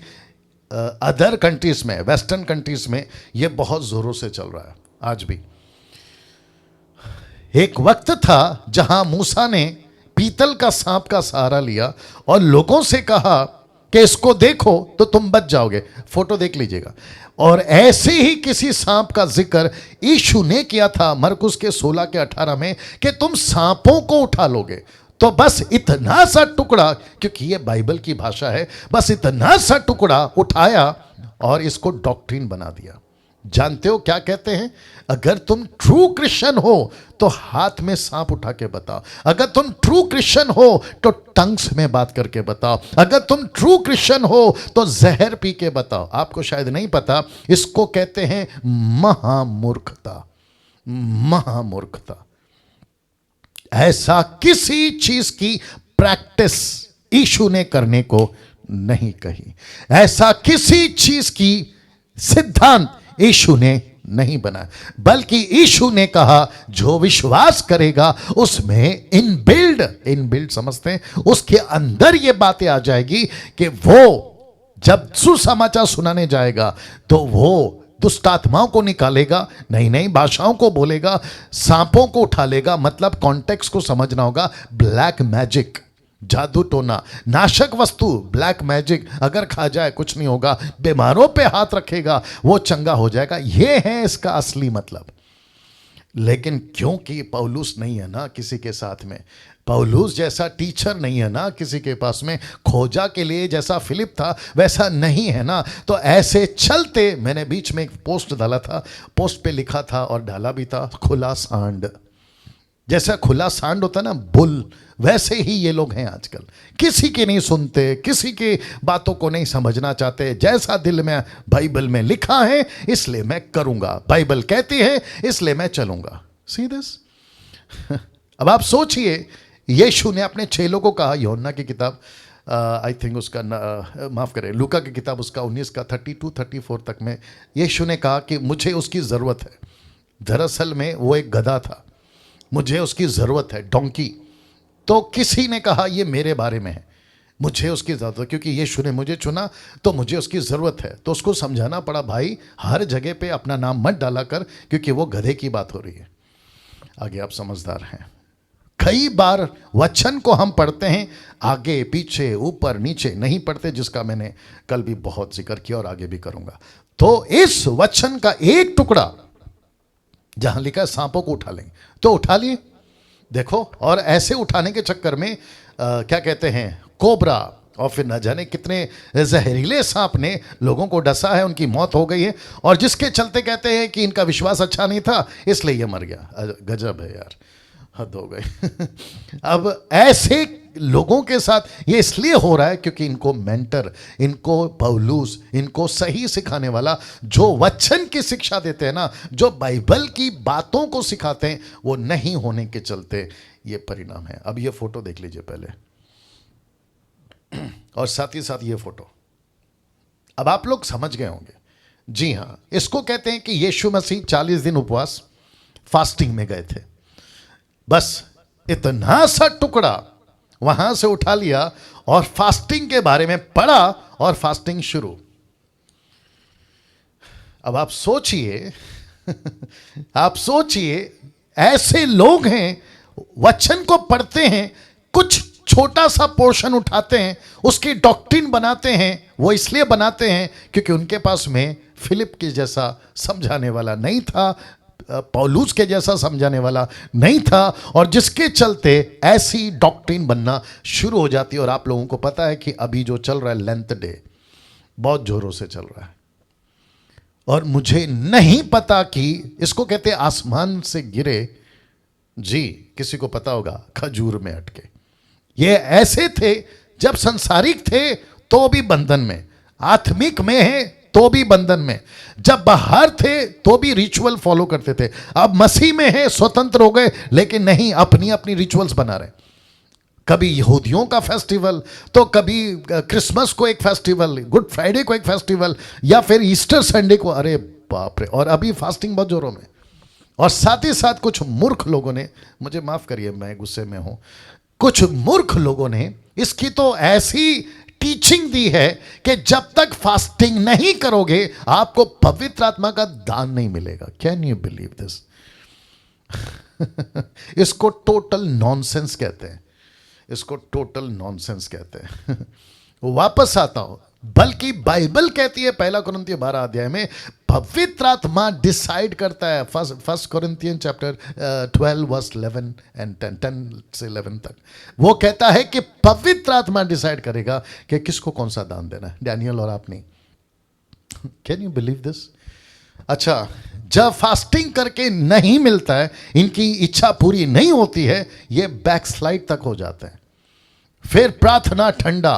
अदर कंट्रीज में, वेस्टर्न कंट्रीज में ये बहुत जोरों से चल रहा है आज भी। एक वक्त था जहां मूसा ने पीतल का सांप का सहारा लिया और लोगों से कहा कि इसको देखो तो तुम बच जाओगे, फोटो देख लीजिएगा। और ऐसे ही किसी सांप का जिक्र यीशु ने किया था मरकुस के 16 के 18 में कि तुम सांपों को उठा लोगे। तो बस इतना सा टुकड़ा, क्योंकि ये बाइबल की भाषा है, बस इतना सा टुकड़ा उठाया और इसको डॉक्ट्रिन बना दिया। जानते हो क्या कहते हैं, अगर तुम ट्रू क्रिश्चियन हो तो हाथ में सांप उठा के बताओ, अगर तुम ट्रू क्रिश्चियन हो तो टंग्स में बात करके बताओ, अगर तुम ट्रू क्रिश्चियन हो तो जहर पी के बताओ। आपको शायद नहीं पता, इसको कहते हैं महामूर्खता। महामूर्खता। ऐसा किसी चीज की प्रैक्टिस यीशु ने करने को नहीं कही, ऐसा किसी चीज की सिद्धांत यीशु ने नहीं बनाया, बल्कि यीशु ने कहा जो विश्वास करेगा उसमें इनबिल्ड समझते हैं, उसके अंदर ये बातें आ जाएगी कि वो जब सुसमाचार सुनाने जाएगा तो वो दुष्ट आत्माओं को निकालेगा, नई नई भाषाओं को बोलेगा, सांपों को उठा लेगा। मतलब कॉन्टेक्स्ट को समझना होगा। ब्लैक मैजिक, जादू टोना, नाशक वस्तु, ब्लैक मैजिक अगर खा जाए कुछ नहीं होगा, बीमारों पे हाथ रखेगा वो चंगा हो जाएगा, ये है इसका असली मतलब। लेकिन क्योंकि पौलुस नहीं है ना किसी के साथ में, पौलुस जैसा टीचर नहीं है ना किसी के पास में, खोजा के लिए जैसा फिलिप था वैसा नहीं है ना, तो ऐसे चलते, मैंने बीच में एक पोस्ट डाला था, पोस्ट पे लिखा था और डाला भी था, खुला सांड। जैसा खुला सांड होता ना बुल, वैसे ही ये लोग हैं आजकल। किसी की नहीं सुनते, किसी की बातों को नहीं समझना चाहते, जैसा दिल में बाइबल में लिखा है इसलिए मैं करूंगा, बाइबल कहती है इसलिए मैं चलूंगा। See this. अब आप सोचिए, यीशु ने अपने चेलों को कहा, यूहन्ना की किताब आई थिंक उसका माफ़ करें, लूका की किताब उसका 19 का 32-34 तक में यीशु ने कहा कि मुझे उसकी ज़रूरत है। दरअसल में वो एक गधा था, मुझे उसकी ज़रूरत है, डोंकी। तो किसी ने कहा ये मेरे बारे में है, मुझे उसकी ज़रूरत है, क्योंकि यीशु ने मुझे चुना तो मुझे उसकी ज़रूरत है। तो उसको समझाना पड़ा, भाई हर जगह पे अपना नाम मत डाला कर, क्योंकि वो गधे की बात हो रही है। आगे आप समझदार हैं। कई बार वचन को हम पढ़ते हैं आगे पीछे ऊपर नीचे नहीं पढ़ते, जिसका मैंने कल भी बहुत जिक्र किया और आगे भी करूंगा। तो इस वचन का एक टुकड़ा जहां लिखा है सांपों को उठा लेंगे, तो उठा लिए देखो, और ऐसे उठाने के चक्कर में क्या कहते हैं, कोबरा और फिर न जाने कितने जहरीले सांप ने लोगों को डसा है, उनकी मौत हो गई है, और जिसके चलते कहते हैं कि इनका विश्वास अच्छा नहीं था इसलिए ये मर गया। गजब है यार, हद हो गई। अब ऐसे लोगों के साथ ये इसलिए हो रहा है क्योंकि इनको मेंटर, इनको पौलुस, इनको सही सिखाने वाला, जो वचन की शिक्षा देते हैं ना, जो बाइबल की बातों को सिखाते हैं, वो नहीं होने के चलते ये परिणाम है। अब ये फोटो देख लीजिए पहले, और साथ ही साथ ये फोटो। अब आप लोग समझ गए होंगे, जी हाँ, इसको कहते हैं कि यीशु मसीह 40 दिन उपवास फास्टिंग में गए थे। बस इतना सा टुकड़ा वहां से उठा लिया और फास्टिंग के बारे में पढ़ा और फास्टिंग शुरू। अब आप सोचिए आप सोचिए, ऐसे लोग हैं, वचन को पढ़ते हैं, कुछ छोटा सा पोर्शन उठाते हैं, उसकी डॉक्ट्रिन बनाते हैं। वो इसलिए बनाते हैं क्योंकि उनके पास में फिलिप के जैसा समझाने वाला नहीं था, पौलुस के जैसा समझाने वाला नहीं था, और जिसके चलते ऐसी डॉक्ट्रिन बनना शुरू हो जाती है। और आप लोगों को पता है कि अभी जो चल रहा है लेंथ डे, बहुत जोरों से चल रहा है, और मुझे नहीं पता कि इसको कहते हैं आसमान से गिरे, जी किसी को पता होगा, खजूर में अटके। ये ऐसे थे, जब संसारिक थे तो भी बंधन में, आत्मिक में है तो भी बंधन में, जब बाहर थे तो भी रिचुअल फॉलो करते थे, अब मसीह में है स्वतंत्र हो गए, लेकिन नहीं, अपनी अपनी रिचुअल्स बना रहे। कभी यहूदियों का फेस्टिवल, तो कभी क्रिसमस को एक फेस्टिवल, गुड फ्राइडे को एक फेस्टिवल, या फिर ईस्टर संडे को, अरे बाप रे। और अभी फास्टिंग बहुत जोरों में। और साथ ही साथ कुछ मूर्ख लोगों ने, मुझे माफ करिए मैं गुस्से में हूं, कुछ मूर्ख लोगों ने इसकी तो ऐसी टीचिंग दी है कि जब तक फास्टिंग नहीं करोगे आपको पवित्र आत्मा का दान नहीं मिलेगा। Can you believe this? इसको टोटल नॉनसेंस कहते हैं, इसको टोटल नॉनसेंस कहते हैं। वापस आता हूं, बल्कि बाइबल कहती है 1 कुरिन्थियों 12 अध्याय में, पवित्र आत्मा डिसाइड करता है। First Corinthian chapter 12 verse 11 and 10 से 11 तक, वो कहता है कि पवित्र आत्मा डिसाइड करेगा कि किसको कौन सा दान देना है, डैनियल और आप नहीं। Can you believe this? अच्छा, जब फास्टिंग करके नहीं मिलता है, इनकी इच्छा पूरी नहीं होती है, ये बैकस्लाइड तक हो जाते हैं। फिर प्रार्थना ठंडा,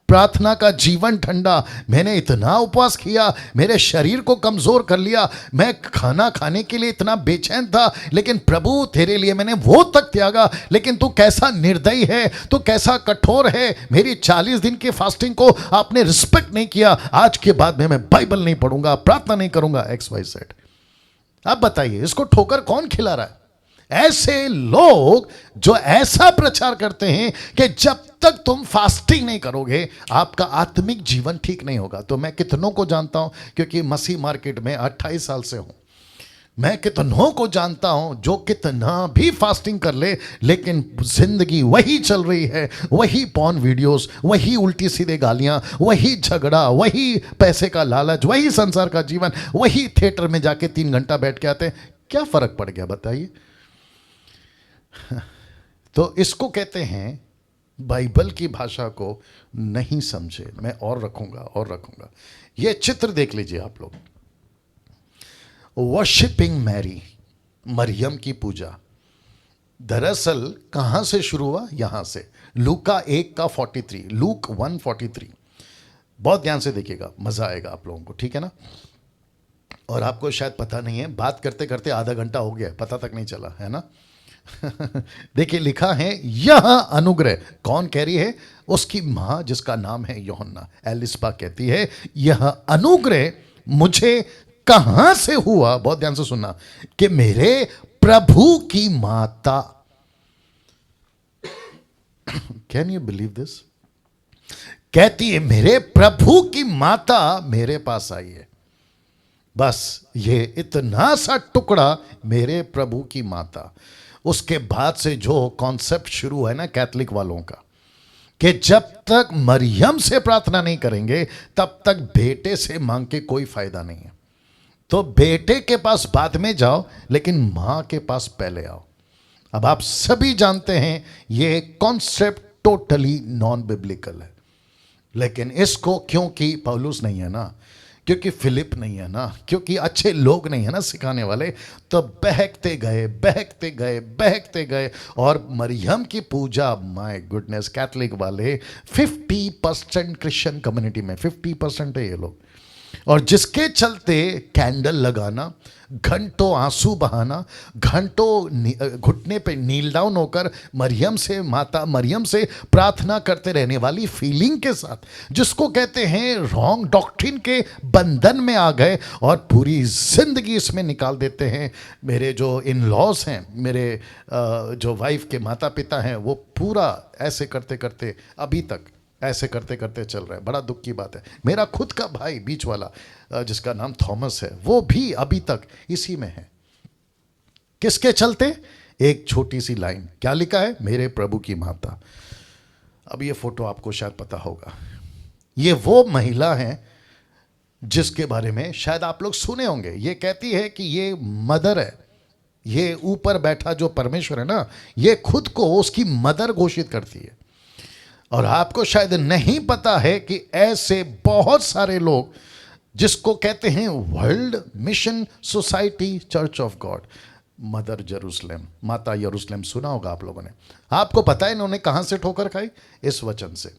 प्रार्थना का जीवन ठंडा। मैंने इतना उपवास किया, मेरे शरीर को कमजोर कर लिया, मैं खाना खाने के लिए इतना बेचैन था, लेकिन प्रभु तेरे लिए मैंने वो तक त्यागा, लेकिन तू कैसा निर्दयी है, तू कैसा कठोर है। मेरी 40 दिन की फास्टिंग को आपने रिस्पेक्ट नहीं किया, आज के बाद में मैं बाइबल नहीं पढ़ूंगा, प्रार्थना नहीं करूंगा, XYZ। अब बताइए, इसको ठोकर कौन खिला रहा है? ऐसे लोग जो ऐसा प्रचार करते हैं कि जब तक तुम फास्टिंग नहीं करोगे आपका आत्मिक जीवन ठीक नहीं होगा। तो मैं कितनों को जानता हूं, क्योंकि मसीह मार्केट में 28 साल से हूं, मैं कितनों को जानता हूं जो कितना भी फास्टिंग कर ले, लेकिन जिंदगी वही चल रही है, वही पॉर्न वीडियोस, वही उल्टी सीधे गालियां, वही झगड़ा, वही पैसे का लालच, वही संसार का जीवन, वही थिएटर में जाके 3 घंटा बैठ के आते हैं। क्या फर्क पड़ गया बताइए? तो इसको कहते हैं बाइबल की भाषा को नहीं समझे। मैं और रखूंगा। ये चित्र देख लीजिए आप लोग, वर्शिपिंग मैरी, मरियम की पूजा। दरअसल कहां से शुरू हुआ? यहां से, लूका 1 का 43, लूक 1:43। बहुत ध्यान से देखिएगा, मजा आएगा आप लोगों को, ठीक है ना? और आपको शायद पता नहीं है, बात करते करते आधा घंटा हो गया, पता तक नहीं चला, है ना? देखिए लिखा है, यह अनुग्रह, कौन कह रही है? उसकी मां जिसका नाम है यूहन्ना, एलिस्बा कहती है, यह अनुग्रह मुझे कहां से हुआ? बहुत ध्यान से सुनना, कि मेरे प्रभु की माता। Can you believe this? कहती है मेरे प्रभु की माता मेरे पास आई है। बस ये इतना सा टुकड़ा, मेरे प्रभु की माता। उसके बाद से जो कॉन्सेप्ट शुरू है ना कैथलिक वालों का, कि जब तक मरियम से प्रार्थना नहीं करेंगे तब तक बेटे से मांग के कोई फायदा नहीं है। तो बेटे के पास बाद में जाओ, लेकिन मां के पास पहले आओ। अब आप सभी जानते हैं ये कॉन्सेप्ट टोटली नॉन बिब्लिकल है, लेकिन इसको, क्योंकि पौलुस नहीं है ना, क्योंकि फिलिप नहीं है ना, क्योंकि अच्छे लोग नहीं है ना सिखाने वाले, तो बहकते गए बहकते गए बहकते गए। और मरियम की पूजा, माय गुडनेस, कैथलिक वाले 50% क्रिश्चियन कम्युनिटी में 50% है ये लोग, और जिसके चलते कैंडल लगाना, घंटों आंसू बहाना, घंटों घुटने पे नील डाउन होकर मरियम से, माता मरियम से प्रार्थना करते रहने वाली फीलिंग के साथ, जिसको कहते हैं रॉन्ग डॉक्ट्रिन के बंधन में आ गए और पूरी जिंदगी इसमें निकाल देते हैं। मेरे जो इन लॉज हैं, मेरे जो वाइफ के माता पिता हैं, वो पूरा ऐसे करते करते अभी तक ऐसे करते करते चल रहा है। बड़ा दुख की बात है। मेरा खुद का भाई बीच वाला जिसका नाम थॉमस है, वो भी अभी तक इसी में है। किसके चलते? एक छोटी सी लाइन, क्या लिखा है? मेरे प्रभु की माता। अब ये फोटो आपको शायद पता होगा, ये वो महिला है जिसके बारे में शायद आप लोग सुने होंगे। ये कहती है कि ये मदर है, ये ऊपर बैठा जो परमेश्वर है ना, ये खुद को उसकी मदर घोषित करती है। और आपको शायद नहीं पता है कि ऐसे बहुत सारे लोग जिसको कहते हैं world mission society church of God, mother Jerusalem, माता यरूशलेम, सुना होगा आप लोगों ने। आपको पता है इन्होंने कहां से ठोकर खाई? इस वचन से,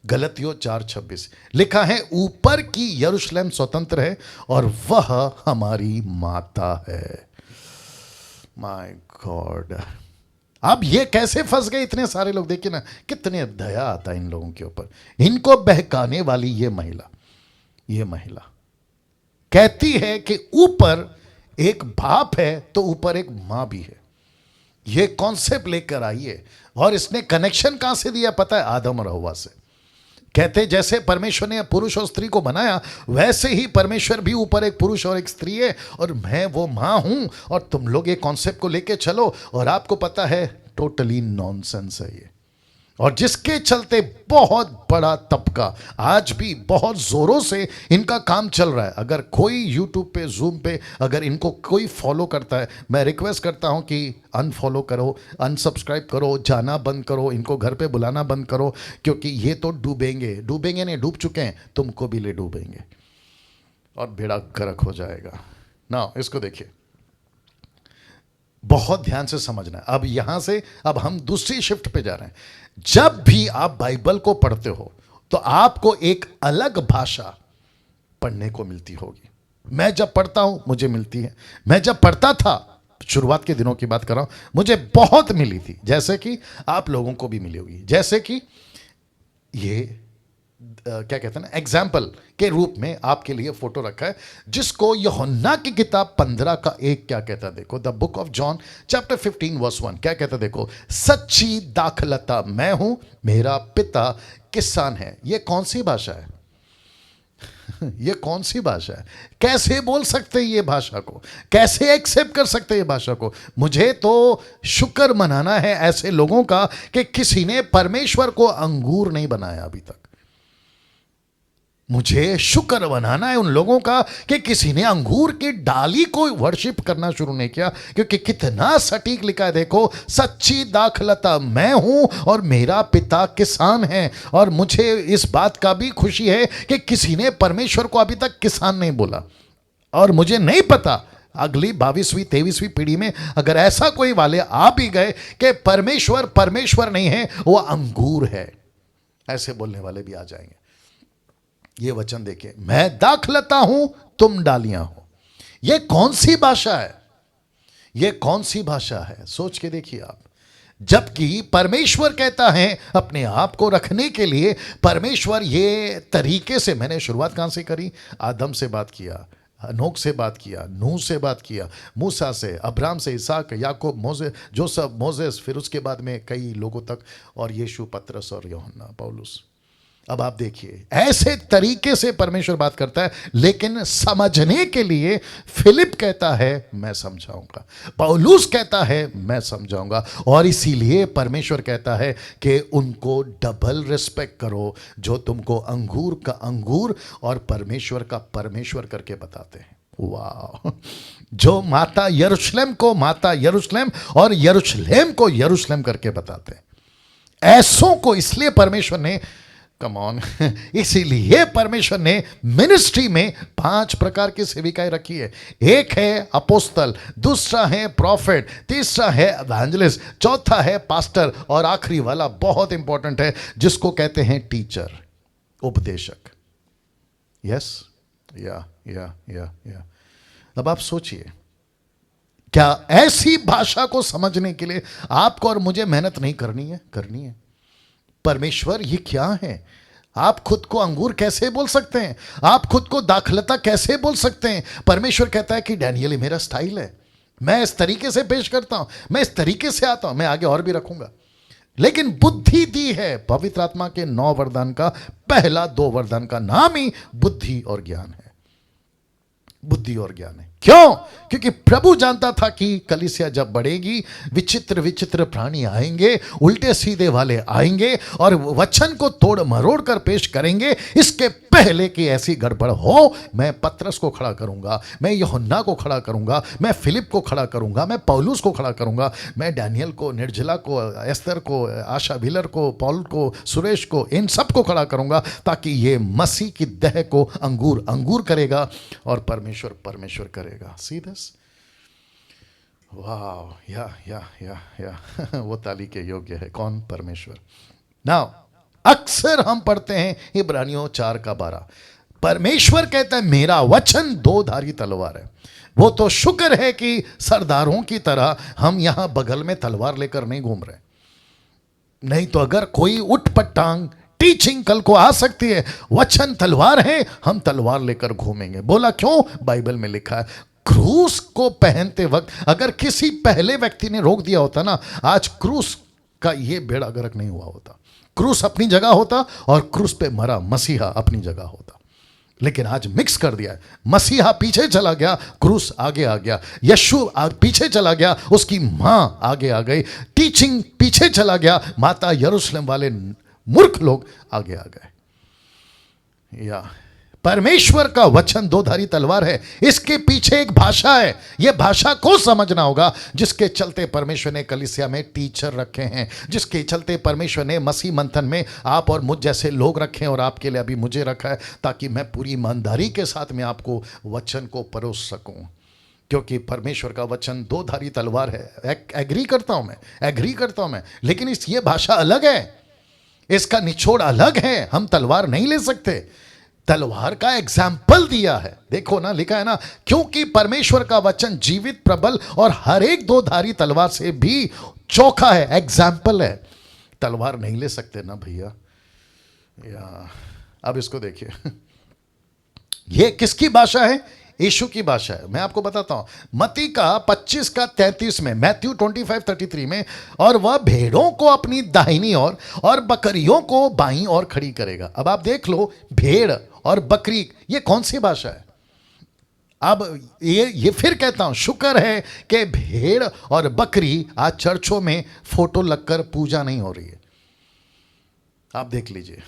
गलतियों 4:26 लिखा है, ऊपर की यरूशलेम स्वतंत्र है और वह हमारी माता है। माय गॉड, अब ये कैसे फंस गए इतने सारे लोग? देखिए ना, कितने दया आता है इन लोगों के ऊपर। इनको बहकाने वाली ये महिला कहती है कि ऊपर एक बाप है तो ऊपर एक मां भी है। ये कॉन्सेप्ट लेकर आई है, और इसने कनेक्शन कहां से दिया पता है? आदम और हव्वा से। कहते जैसे परमेश्वर ने पुरुष और स्त्री को बनाया, वैसे ही परमेश्वर भी ऊपर एक पुरुष और एक स्त्री है, और मैं वो मां हूं, और तुम लोग ये कॉन्सेप्ट को लेके चलो। और आपको पता है टोटली नॉनसेंस है ये, और जिसके चलते बहुत बड़ा तबका आज भी बहुत जोरों से इनका काम चल रहा है। अगर कोई यूट्यूब पे, जूम पे अगर इनको कोई फॉलो करता है, मैं रिक्वेस्ट करता हूं कि अनफॉलो करो, अनसब्सक्राइब करो, जाना बंद करो, इनको घर पे बुलाना बंद करो, क्योंकि ये तो डूबेंगे नहीं, डूब चुके हैं, तुमको भी ले डूबेंगे और बेड़ा गर्क हो जाएगा ना। इसको देखिए, बहुत ध्यान से समझना है। अब यहां से अब हम दूसरी शिफ्ट पे जा रहे हैं। जब भी आप बाइबल को पढ़ते हो तो आपको एक अलग भाषा पढ़ने को मिलती होगी। मैं जब पढ़ता हूं मुझे मिलती है। मैं जब पढ़ता था, शुरुआत के दिनों की बात कर रहा हूं, मुझे बहुत मिली थी, जैसे कि आप लोगों को भी मिली होगी। जैसे कि ये क्या कहते हैं ना, एग्जाम्पल के रूप में आपके लिए फोटो रखा है, जिसको यूहन्ना की किताब 15:1 क्या कहता है? देखो, the book of John chapter 15:1 क्या कहता है? देखो, सच्ची दाखलता मैं हूं, मेरा पिता किसान है। ये कौन सी भाषा है? ये कौन सी भाषा है? कैसे बोल सकते हैं ये भाषा को? कैसे एक्सेप्ट कर सकते हैं ये भाषा को? मुझे तो शुक्र मनाना है ऐसे लोगों का कि किसी ने परमेश्वर को अंगूर नहीं बनाया अभी तक। मुझे शुक्र बनाना है उन लोगों का कि किसी ने अंगूर की डाली को वर्शिप करना शुरू नहीं किया, क्योंकि कितना सटीक लिखा है। देखो, सच्ची दाखलता मैं हूं और मेरा पिता किसान है। और मुझे इस बात का भी खुशी है कि किसी ने परमेश्वर को अभी तक किसान नहीं बोला। और मुझे नहीं पता अगली 22वीं 23वीं पीढ़ी में अगर ऐसा कोई वाले आ भी गए कि परमेश्वर नहीं है, वो अंगूर है, ऐसे बोलने वाले भी आ जाएंगे। ये वचन देखिए, मैं दाखलता हूं, तुम डालियां हो। ये कौन सी भाषा है? ये कौन सी भाषा है? सोच के देखिए आप। जबकि परमेश्वर कहता है अपने आप को रखने के लिए, परमेश्वर ये तरीके से, मैंने शुरुआत कहां से करी? आदम से बात किया, हनोक से बात किया, नूह से बात किया, मूसा से, अब्राहम से, इसहाक, याकूब, मोसे, जोसेफ, मोसेस, फिर उसके बाद में कई लोगों तक, और यीशु, पतरस और यूहन्ना, पौलुस। अब आप देखिए, ऐसे तरीके से परमेश्वर बात करता है, लेकिन समझने के लिए फिलिप कहता है मैं समझाऊंगा, पौलुस कहता है मैं समझाऊंगा। और इसीलिए परमेश्वर कहता है कि उनको डबल रिस्पेक्ट करो, जो तुमको अंगूर का अंगूर और परमेश्वर का परमेश्वर करके बताते हैं। वाह! जो माता यरूशलेम को माता यरूशलेम और यरूशलेम को यरूशलेम करके बताते हैं, ऐसों को इसलिए परमेश्वर ने कम ऑन। इसीलिए परमेश्वर ने मिनिस्ट्री में 5 प्रकार की सेविकाएं रखी है। एक है अपोस्तल, दूसरा है प्रॉफिट, तीसरा है एवेंजलिस्ट, चौथा है पास्टर, और आखिरी वाला बहुत इंपॉर्टेंट है जिसको कहते हैं टीचर, उपदेशक। यस, या। अब आप सोचिए, क्या ऐसी भाषा को समझने के लिए आपको और मुझे मेहनत नहीं करनी है? करनी है। परमेश्वर ये क्या है? आप खुद को अंगूर कैसे बोल सकते हैं? आप खुद को दाखलता कैसे बोल सकते हैं? परमेश्वर कहता है कि डैनियल, ये मेरा स्टाइल है, मैं इस तरीके से पेश करता हूं, मैं इस तरीके से आता हूं, मैं आगे और भी रखूंगा। लेकिन बुद्धि दी है। पवित्र आत्मा के 9 वरदान का पहला 2 वरदान का नाम ही बुद्धि और ज्ञान है। बुद्धि और ज्ञान है। क्यों? क्योंकि प्रभु जानता था कि कलीसिया जब बढ़ेगी, विचित्र विचित्र प्राणी आएंगे, उल्टे सीधे वाले आएंगे और वचन को तोड़ मरोड़ कर पेश करेंगे। इसके पहले कि ऐसी गड़बड़ हो, मैं पतरस को खड़ा करूंगा, मैं यूहन्ना को खड़ा करूंगा, मैं फिलिप को खड़ा करूंगा, मैं पौलुस को खड़ा करूंगा, मैं डैनियल को, निर्जला को, एस्तर को, आशा व्हीलर को, पॉल को, सुरेश को, इन सब को खड़ा करूंगा, ताकि ये मसीह की देह को अंगूर अंगूर करेगा और परमेश्वर परमेश्वर करेगा। See this? वाह, या वो ताली के योग्य है। कौन? परमेश्वर। नाउ अक्सर हम पढ़ते हैं इब्रानियों 4 का 12, परमेश्वर कहता है मेरा वचन 2 धारी तलवार है। वो तो शुक्र है कि सरदारों की तरह हम यहां बगल में तलवार लेकर नहीं घूम रहे, नहीं तो अगर कोई उठ पटांग टीचिंग कल को आ सकती है। वचन तलवार है, हम तलवार लेकर घूमेंगे। बोला क्यों? बाइबल में लिखा है, क्रूस को पहनते वक्त अगर किसी पहले व्यक्ति ने रोक दिया होता ना, आज क्रूस का ये बेड़ा गर्क नहीं हुआ होता। क्रूस अपनी जगह होता और क्रूस पे मरा मसीहा अपनी जगह होता। लेकिन आज मिक्स कर दिया है। मसीहा पीछे चला गया, क्रूस आगे आ गया। यीशु पीछे चला गया, उसकी मां आगे आ गई। टीचिंग पीछे चला गया, माता यरूशलेम वाले मूर्ख लोग आगे आ गए। या परमेश्वर का वचन 2 धारी तलवार है। इसके पीछे एक भाषा है, यह भाषा को समझना होगा, जिसके चलते परमेश्वर ने कलीसिया में टीचर रखे हैं, जिसके चलते परमेश्वर ने मसीह मंथन में आप और मुझ जैसे लोग रखे हैं, और आपके लिए अभी मुझे रखा है, ताकि मैं पूरी ईमानदारी के साथ में आपको वचन को परोस सकूं। क्योंकि परमेश्वर का वचन 2 धारी तलवार है। एग्री करता हूं मैं, लेकिन ये भाषा अलग है, इसका निचोड़ अलग है। हम तलवार नहीं ले सकते। तलवार का एग्जाम्पल दिया है, देखो ना, लिखा है ना, क्योंकि परमेश्वर का वचन जीवित, प्रबल और हर एक 2 धारी तलवार से भी चोखा है। एग्जाम्पल है, तलवार नहीं ले सकते ना भैया। या अब इसको देखिए, ये किसकी भाषा है? यीशु की भाषा है। मैं आपको बताता हूं, मत्ती का 25 का 33 में, मैथ्यू 25:33 में, और वह भेड़ों को अपनी दाहिनी ओर और बकरियों को बाईं ओर खड़ी करेगा। अब आप देख लो, भेड़ और बकरी, ये कौन सी भाषा है? अब ये फिर कहता हूं, शुक्र है कि भेड़ और बकरी आज चर्चों में फोटो लगकर पूजा नहीं हो रही है। आप देख लीजिए,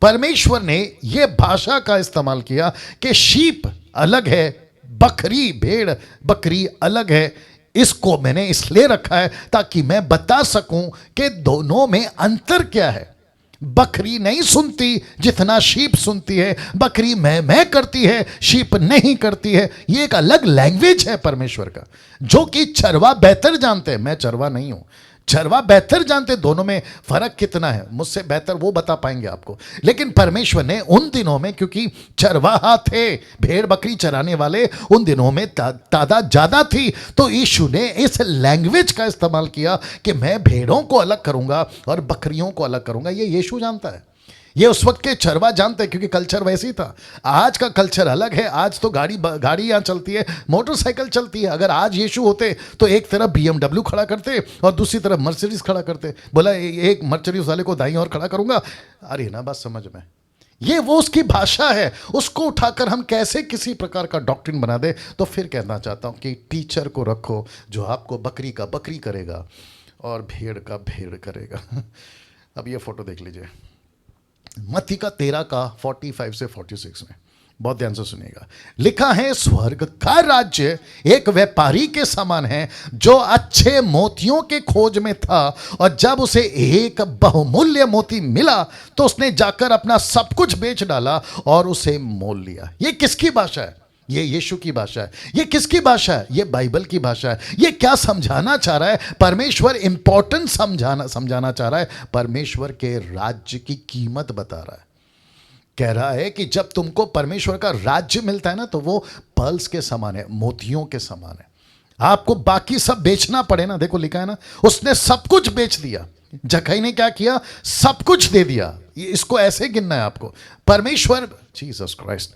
परमेश्वर ने यह भाषा का इस्तेमाल किया कि शीप अलग है, बकरी, भेड़ बकरी अलग है। इसको मैंने इसलिए रखा है ताकि मैं बता सकूं कि दोनों में अंतर क्या है। बकरी नहीं सुनती जितना शीप सुनती है, बकरी मैं करती है, शीप नहीं करती है। ये एक अलग लैंग्वेज है परमेश्वर का, जो कि चरवा बेहतर जानते हैं। मैं चरवा नहीं हूं, चरवा बेहतर जानते। दोनों में फर्क कितना है, मुझसे बेहतर वो बता पाएंगे आपको। लेकिन परमेश्वर ने उन दिनों में, क्योंकि चरवाहा थे, भेड़ बकरी चराने वाले, उन दिनों में तादाद ज्यादा थी, तो यीशु ने इस लैंग्वेज का इस्तेमाल किया कि मैं भेड़ों को अलग करूंगा और बकरियों को अलग करूंगा। ये यीशु जानता है, ये उस वक्त के चरवा जानते हैं, क्योंकि कल्चर वैसी था। आज का कल्चर अलग है। आज तो गाड़ी यहाँ चलती है, मोटरसाइकिल चलती है। अगर आज यीशु होते तो एक तरफ BMW खड़ा करते और दूसरी तरफ मर्सिडीज खड़ा करते। बोला एक मर्सिडीज वाले को दाईं ओर खड़ा करूंगा। अरे ना, बात समझ में। ये वो उसकी भाषा है, उसको उठाकर हम कैसे किसी प्रकार का डॉक्ट्रिन बना दे। तो फिर कहना चाहता हूँ कि टीचर को रखो जो आपको बकरी का बकरी करेगा और भेड़ का भेड़ करेगा। अब ये फोटो देख लीजिए, मत्ती का 13 का 45 से 46 में। बहुत ध्यान से सुनिएगा। लिखा है स्वर्ग का राज्य एक व्यापारी के समान है जो अच्छे मोतियों के खोज में था, और जब उसे एक बहुमूल्य मोती मिला तो उसने जाकर अपना सब कुछ बेच डाला और उसे मोल लिया। ये किसकी भाषा है? ये यीशु की भाषा है। ये किसकी भाषा है? ये बाइबल की भाषा है। ये क्या समझाना चाह रहा है? परमेश्वर इंपॉर्टेंट समझाना चाह रहा है। परमेश्वर के राज्य की कीमत बता रहा है। कह रहा है कि जब तुमको परमेश्वर का राज्य मिलता है ना, तो वो पर्ल्स के समान है, मोतियों के समान है। आपको बाकी सब बेचना पड़े ना, देखो लिखा है ना, उसने सब कुछ बेच दिया। जक्कई ने क्या किया? सब कुछ दे दिया। इसको ऐसे गिनना है आपको। परमेश्वर, जीसस क्राइस्ट,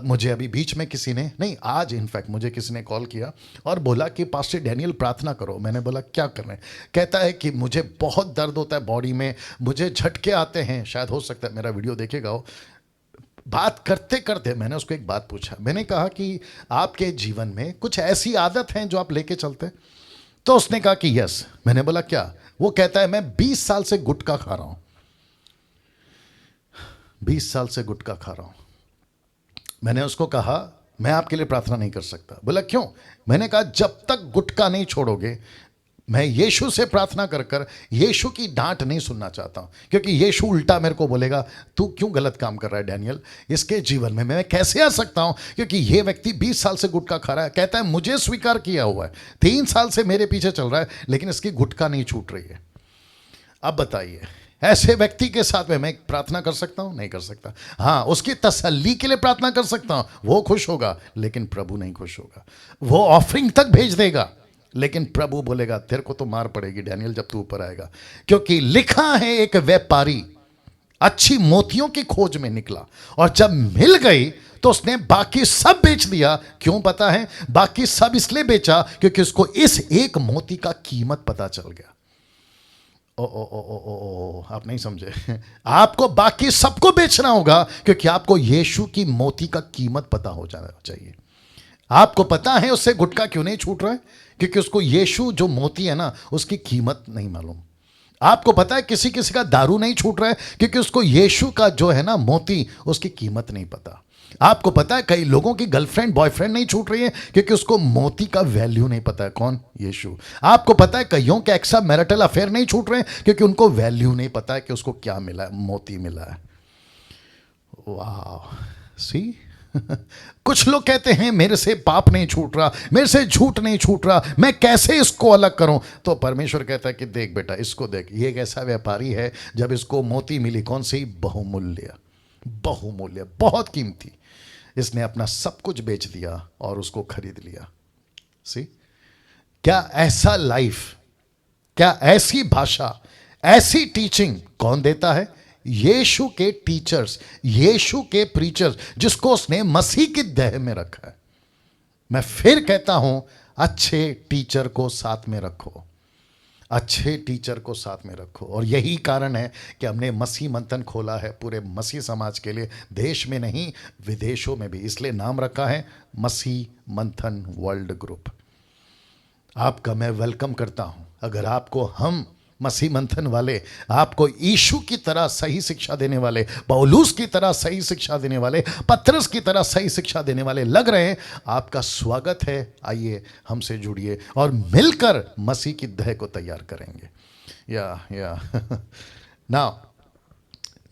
मुझे अभी बीच में किसी ने, नहीं आज इनफैक्ट मुझे किसी ने कॉल किया और बोला कि पास्टर डैनियल प्रार्थना करो। मैंने बोला क्या करना है? कहता है कि मुझे बहुत दर्द होता है बॉडी में, मुझे झटके आते हैं। शायद हो सकता है मेरा वीडियो देखेगा वो। बात करते करते मैंने उसको एक बात पूछा। मैंने कहा कि आपके जीवन में कुछ ऐसी आदत हैं जो आप लेके चलते हैं? तो उसने कहा कि यस। मैंने बोला क्या? वो कहता है मैं 20 साल से गुटखा खा रहा हूं। 20 साल से गुटखा खा रहा हूं। मैंने उसको कहा मैं आपके लिए प्रार्थना नहीं कर सकता। बोला क्यों? मैंने कहा जब तक गुटखा नहीं छोड़ोगे, मैं यीशु से प्रार्थना कर कर यीशु की डांट नहीं सुनना चाहता हूं, क्योंकि यीशु उल्टा मेरे को बोलेगा तू क्यों गलत काम कर रहा है डैनियल, इसके जीवन में मैं कैसे आ सकता हूं, क्योंकि ये व्यक्ति 20 साल से गुटखा खा रहा है। कहता है मुझे स्वीकार किया हुआ है, 3 साल से मेरे पीछे चल रहा है, लेकिन इसकी गुटखा नहीं छूट रही है। अब बताइए, ऐसे व्यक्ति के साथ में मैं प्रार्थना कर सकता हूं? नहीं कर सकता। हाँ, उसकी तसल्ली के लिए प्रार्थना कर सकता हूं, वो खुश होगा, लेकिन प्रभु नहीं खुश होगा। वो ऑफरिंग तक भेज देगा, लेकिन प्रभु बोलेगा तेरे को तो मार पड़ेगी डैनियल जब तू ऊपर आएगा। क्योंकि लिखा है एक व्यापारी अच्छी मोतियों की खोज में निकला, और जब मिल गई तो उसने बाकी सब बेच दिया। क्यों पता है? बाकी सब इसलिए बेचा क्योंकि उसको इस एक मोती का कीमत पता चल गया। ओ, आप नहीं समझे। आपको बाकी सबको बेचना होगा क्योंकि आपको यीशु की मोती का कीमत पता हो जाना चाहिए। आपको पता है उससे गुटखा क्यों नहीं छूट रहा है? क्योंकि उसको यीशु जो मोती है ना, उसकी कीमत नहीं मालूम। आपको पता है किसी किसी का दारू नहीं छूट रहा है क्योंकि उसको यीशु का जो है ना मोती, उसकी कीमत नहीं पता। आपको पता है कई लोगों की गर्लफ्रेंड बॉयफ्रेंड नहीं छूट रही है क्योंकि उसको मोती का वैल्यू नहीं पता है। कौन? यीशु। आपको पता है कईयों के एक्स्ट्रा मैरिटल अफेयर नहीं छूट रहे हैं क्योंकि उनको वैल्यू नहीं पता है कि उसको क्या मिला है, मोती मिला है। वाह, सी। कुछ लोग कहते हैं मेरे से पाप नहीं छूट रहा, मेरे से झूठ नहीं छूट रहा, मैं कैसे इसको अलग करूं? तो परमेश्वर कहता है कि देख बेटा, इसको देख, ये एक ऐसा व्यापारी है, जब इसको मोती मिली, कौन सी? बहुमूल्य, बहुमूल्य, बहुत कीमती, इसने अपना सब कुछ बेच दिया और उसको खरीद लिया। सी, क्या ऐसा लाइफ, क्या ऐसी भाषा, ऐसी टीचिंग कौन देता है? यीशु के टीचर्स, यीशु के प्रीचर्स, जिसको उसने मसीह की देह में रखा है। मैं फिर कहता हूं, अच्छे टीचर को साथ में रखो, अच्छे टीचर को साथ में रखो। और यही कारण है कि हमने मसीह मंथन खोला है पूरे मसीह समाज के लिए, देश में नहीं विदेशों में भी। इसलिए नाम रखा है मसीह मंथन वर्ल्ड ग्रुप। आपका मैं वेलकम करता हूं। अगर आपको हम मसीह मंथन वाले, आपको यीशु की तरह सही शिक्षा देने वाले, पौलुस की तरह सही शिक्षा देने वाले, पतरस की तरह सही शिक्षा देने वाले लग रहे हैं, आपका स्वागत है। आइए हमसे जुड़िए और मिलकर मसीह की देह को तैयार करेंगे। या ना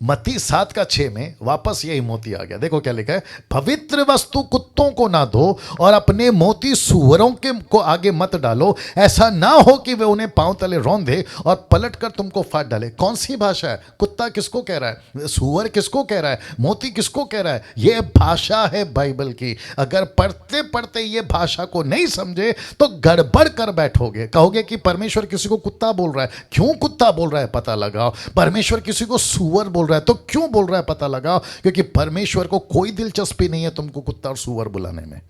मत्ती 7:6 में वापस यही मोती आ गया। देखो क्या लिखा है, पवित्र वस्तु कुत्तों को ना दो और अपने मोती सूअरों के को आगे मत डालो, ऐसा ना हो कि वे उन्हें पांव तले रौंदे और पलट कर तुमको फाड़ डाले। कौन सी भाषा है? कुत्ता किसको कह रहा है? सूअर किसको कह रहा है? मोती किसको कह रहा है? यह भाषा है बाइबल की। अगर पढ़ते पढ़ते ये भाषा को नहीं समझे तो गड़बड़ कर बैठोगे। कहोगे कि परमेश्वर किसी को कुत्ता बोल रहा है, क्यों कुत्ता बोल रहा है पता लगाओ। परमेश्वर किसी को सूअर बोल रहा है तो क्यों बोल रहा है पता लगाओ। क्योंकि परमेश्वर को कोई दिलचस्पी नहीं है तुमको कुत्ता और सूअर बुलाने में,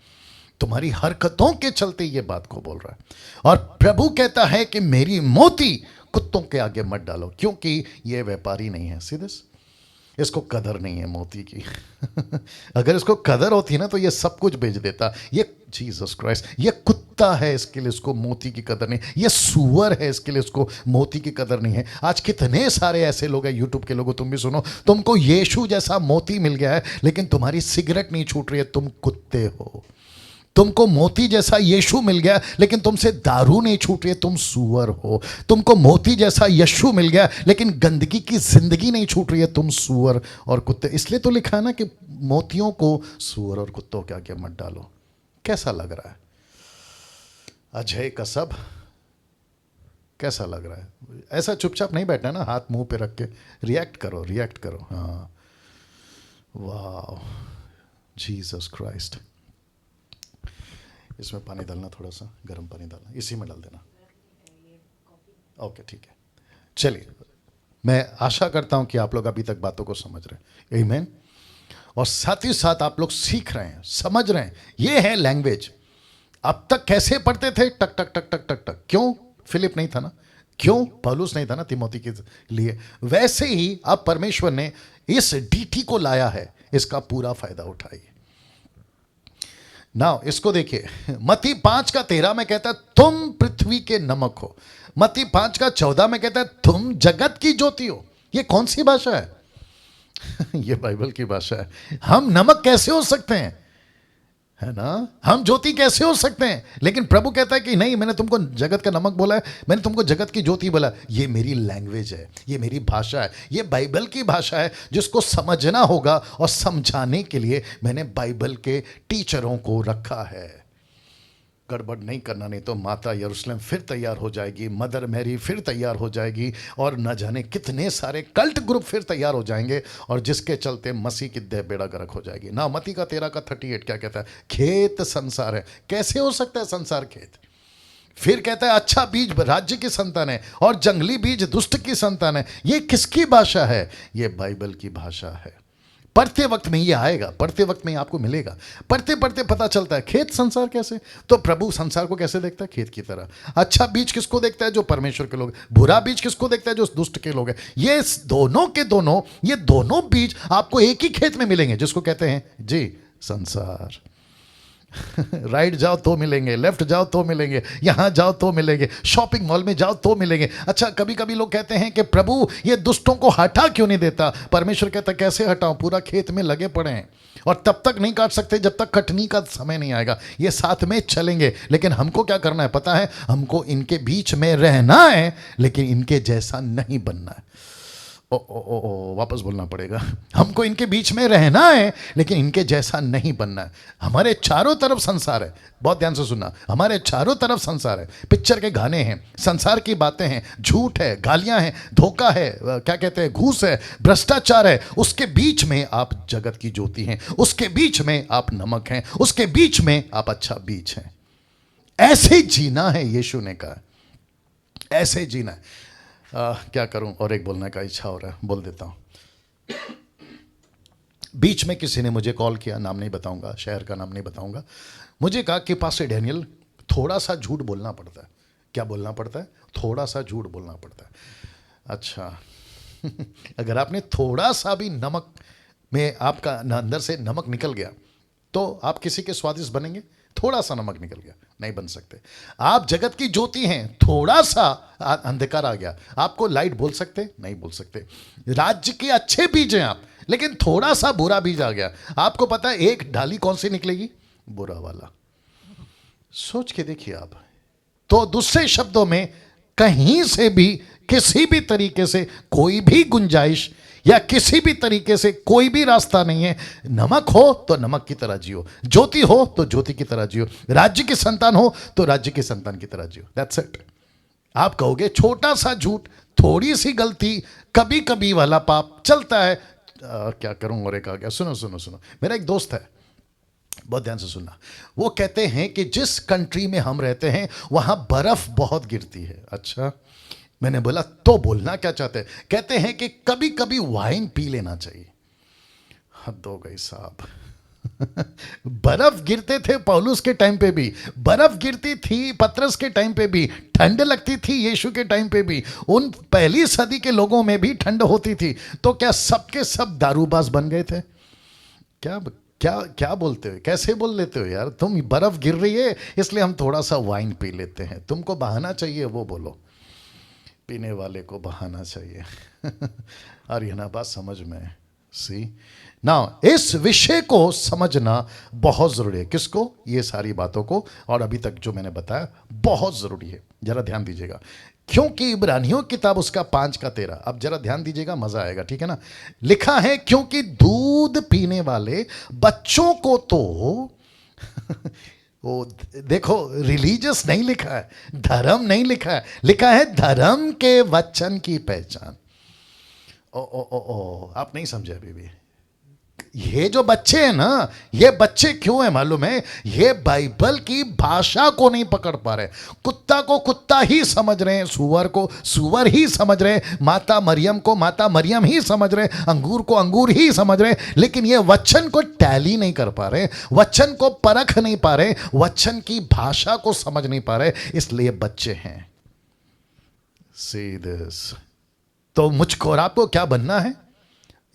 तुम्हारी हरकतों के चलते ये बात को बोल रहा है। और प्रभु कहता है कि मेरी मोती कुत्तों के आगे मत डालो, क्योंकि ये व्यापारी नहीं है। सीधे इसको कदर नहीं है मोती की। अगर इसको कदर होती ना तो ये सब कुछ बेच देता। ये जीसस क्राइस्ट, ये कुत्ता है इसके लिए इसको मोती की कदर नहीं, ये सुअर है इसके लिए इसको मोती की कदर नहीं है। आज कितने सारे ऐसे लोग हैं, यूट्यूब के लोगों, तुम भी सुनो, तुमको यीशु जैसा मोती मिल गया है लेकिन तुम्हारी सिगरेट नहीं छूट रही है, तुम कुत्ते हो। तुमको मोती जैसा यीशु मिल गया लेकिन तुमसे दारू नहीं छूट रही है, तुम सुअर हो। तुमको मोती जैसा यीशु मिल गया लेकिन गंदगी की जिंदगी नहीं छूट रही है, तुम सुअर और कुत्ते। इसलिए तो लिखा है ना कि मोतियों को सुअर और कुत्तों के आगे मत डालो। कैसा लग रहा है अजय का सब? कैसा लग रहा है? ऐसा चुपचाप नहीं बैठना ना, हाथ मुंह पे रख के रिएक्ट करो, रिएक्ट करो। हाँ, वाह, जीसस क्राइस्ट। इसमें पानी डालना, थोड़ा सा गर्म पानी डालना, इसी में डाल देना। ओके, ठीक है। चलिए, मैं आशा करता हूं कि आप लोग अभी तक बातों को समझ रहे हैं। आमीन। और साथ ही साथ आप लोग सीख रहे हैं, समझ रहे हैं। ये है लैंग्वेज। अब तक कैसे पढ़ते थे? टक टक टक टक टक टक। क्यों? फिलिप नहीं था ना, क्यों पौलुस नहीं था ना तिमोथी के लिए। वैसे ही अब परमेश्वर ने इस डीटी को लाया है, इसका पूरा फायदा उठाइए। नाउ इसको देखिए, मत्ती 5:13 में कहता है तुम पृथ्वी के नमक हो। मत्ती 5:14 में कहता है तुम जगत की ज्योति हो। ये कौन सी भाषा है? ये बाइबल की भाषा है। हम नमक कैसे हो सकते हैं, है ना? हम ज्योति कैसे हो सकते हैं? लेकिन प्रभु कहता है कि नहीं, मैंने तुमको जगत का नमक बोला है, मैंने तुमको जगत की ज्योति बोला। ये मेरी लैंग्वेज है, ये मेरी भाषा है, ये बाइबल की भाषा है जिसको समझना होगा। और समझाने के लिए मैंने बाइबल के टीचरों को रखा है। गड़बड़ नहीं करना, नहीं तो माता यरूशलेम फिर तैयार हो जाएगी, मदर मैरी फिर तैयार हो जाएगी, और न जाने कितने सारे कल्ट ग्रुप फिर तैयार हो जाएंगे, और जिसके चलते मसीह की देह बेड़ा गर्क हो जाएगी ना। मत्ती 13:38 क्या कहता है? खेत संसार है। कैसे हो सकता है संसार खेत? फिर कहता है अच्छा बीज राज्य की संतान है और जंगली बीज दुष्ट की संतान है। ये किसकी भाषा है? ये बाइबल की भाषा है। पढ़ते वक्त में ये आएगा, पढ़ते वक्त में आपको मिलेगा। पढ़ते पढ़ते पता चलता है खेत संसार कैसे। तो प्रभु संसार को कैसे देखता है? खेत की तरह। अच्छा बीज किसको देखता है? जो परमेश्वर के लोग। बुरा बीज किसको देखता है? जो दुष्ट के लोग हैं। ये दोनों के दोनों, ये दोनों बीज आपको एक ही खेत में मिलेंगे, जिसको कहते हैं जी संसार। राइट जाओ तो मिलेंगे, लेफ्ट जाओ तो मिलेंगे, यहां जाओ तो मिलेंगे, शॉपिंग मॉल में जाओ तो मिलेंगे। अच्छा कभी कभी लोग कहते हैं कि प्रभु ये दुष्टों को हटा क्यों नहीं देता? परमेश्वर कहता कैसे हटाऊं? पूरा खेत में लगे पड़े हैं और तब तक नहीं काट सकते जब तक कटनी का समय नहीं आएगा। ये साथ में चलेंगे, लेकिन हमको क्या करना है पता है? हमको इनके बीच में रहना है, लेकिन इनके जैसा नहीं बनना है। वापस बोलना पड़ेगा। हमको इनके बीच में रहना है लेकिन इनके जैसा नहीं बनना है। हमारे चारों तरफ संसार है, बहुत ध्यान से सुनना। हमारे चारों तरफ संसार है, पिक्चर के गाने हैं, संसार की बातें हैं, झूठ है, गालियां हैं, धोखा है, क्या कहते हैं, घूस है, भ्रष्टाचार है। उसके बीच में आप जगत की ज्योति हैं, उसके बीच में आप नमक हैं, उसके बीच में आप अच्छा बीज हैं। ऐसे जीना है, यीशु ने कहा ऐसे जीना है। क्या करूं, और एक बोलने का इच्छा हो रहा है, बोल देता हूं। बीच में किसी ने मुझे कॉल किया, नाम नहीं बताऊंगा, शहर का नाम नहीं बताऊंगा। मुझे कहा कि पास्टर डैनियल थोड़ा सा झूठ बोलना पड़ता है। क्या बोलना पड़ता है? थोड़ा सा झूठ बोलना पड़ता है। अच्छा अगर आपने थोड़ा सा भी नमक में, आपका अंदर से नमक निकल गया तो आप किसी के स्वादिष्ट बनेंगे? थोड़ा सा नमक निकल गया, नहीं बन सकते। आप जगत की ज्योति हैं, थोड़ा सा अंधकार आ गया, आपको लाइट बोल सकते? नहीं बोल सकते। राज्य के अच्छे बीज हैं आप, लेकिन थोड़ा सा बुरा बीज आ गया, आपको पता है एक डाली कौन सी निकलेगी? बुरा वाला। सोच के देखिए आप। तो दूसरे शब्दों में, कहीं से भी, किसी भी तरीके से कोई भी गुंजाइश या किसी भी तरीके से कोई भी रास्ता नहीं है। नमक हो तो नमक की तरह जियो, ज्योति हो तो ज्योति की तरह जियो, राज्य की संतान हो तो राज्य की संतान की तरह जियो। That's it. आप कहोगे छोटा सा झूठ, थोड़ी सी गलती, कभी कभी वाला पाप चलता है, क्या करूं। और एक आ गया, सुनो सुनो सुनो। मेरा एक दोस्त है, बहुत ध्यान से सुनना। वो कहते हैं कि जिस कंट्री में हम रहते हैं वहां बर्फ बहुत गिरती है। अच्छा, मैंने बोला तो बोलना क्या चाहते हैं? कहते हैं कि कभी कभी वाइन पी लेना चाहिए। हद हो गई साहब। बर्फ गिरते थे पौलुस के टाइम पे भी, बर्फ गिरती थी पतरस के टाइम पे भी, ठंड लगती थी यीशु के टाइम पे भी, उन पहली सदी के लोगों में भी ठंड होती थी। तो क्या सबके सब दारूबाज बन गए थे? क्या क्या क्या बोलते हो, कैसे बोल लेते हो यार? तुम बर्फ गिर रही है इसलिए हम थोड़ा सा वाइन पी लेते हैं, तुमको बहाना चाहिए वो बोलो, पीने वाले को बहाना चाहिए। और ये ना बात समझ में, सी ना, इस विषय को समझना बहुत जरूरी है। किसको? ये सारी बातों को, और अभी तक जो मैंने बताया बहुत जरूरी है। जरा ध्यान दीजिएगा, क्योंकि इब्रानियों किताब उसका 5:13, अब जरा ध्यान दीजिएगा, मजा आएगा, ठीक है ना? लिखा है, क्योंकि दूध पीने वाले बच्चों को तो वो देखो, रिलीजियस नहीं लिखा है, धर्म नहीं लिखा है, लिखा है धर्म के वचन की पहचान। ओ ओ ओ ओ, आप नहीं समझे अभी भी। ये जो बच्चे हैं ना, ये बच्चे क्यों हैं मालूम है? ये बाइबल की भाषा को नहीं पकड़ पा रहे। कुत्ता को कुत्ता ही समझ रहे हैं, सुअर को सुअर ही समझ रहे हैं, माता मरियम को माता मरियम ही समझ रहे हैं, अंगूर को अंगूर ही समझ रहे हैं, लेकिन ये वचन को टैली नहीं कर पा रहे, वचन को परख नहीं पा रहे, वचन की भाषा को समझ नहीं पा रहे, इसलिए बच्चे हैं। See this। तो मुझको और आपको क्या बनना है?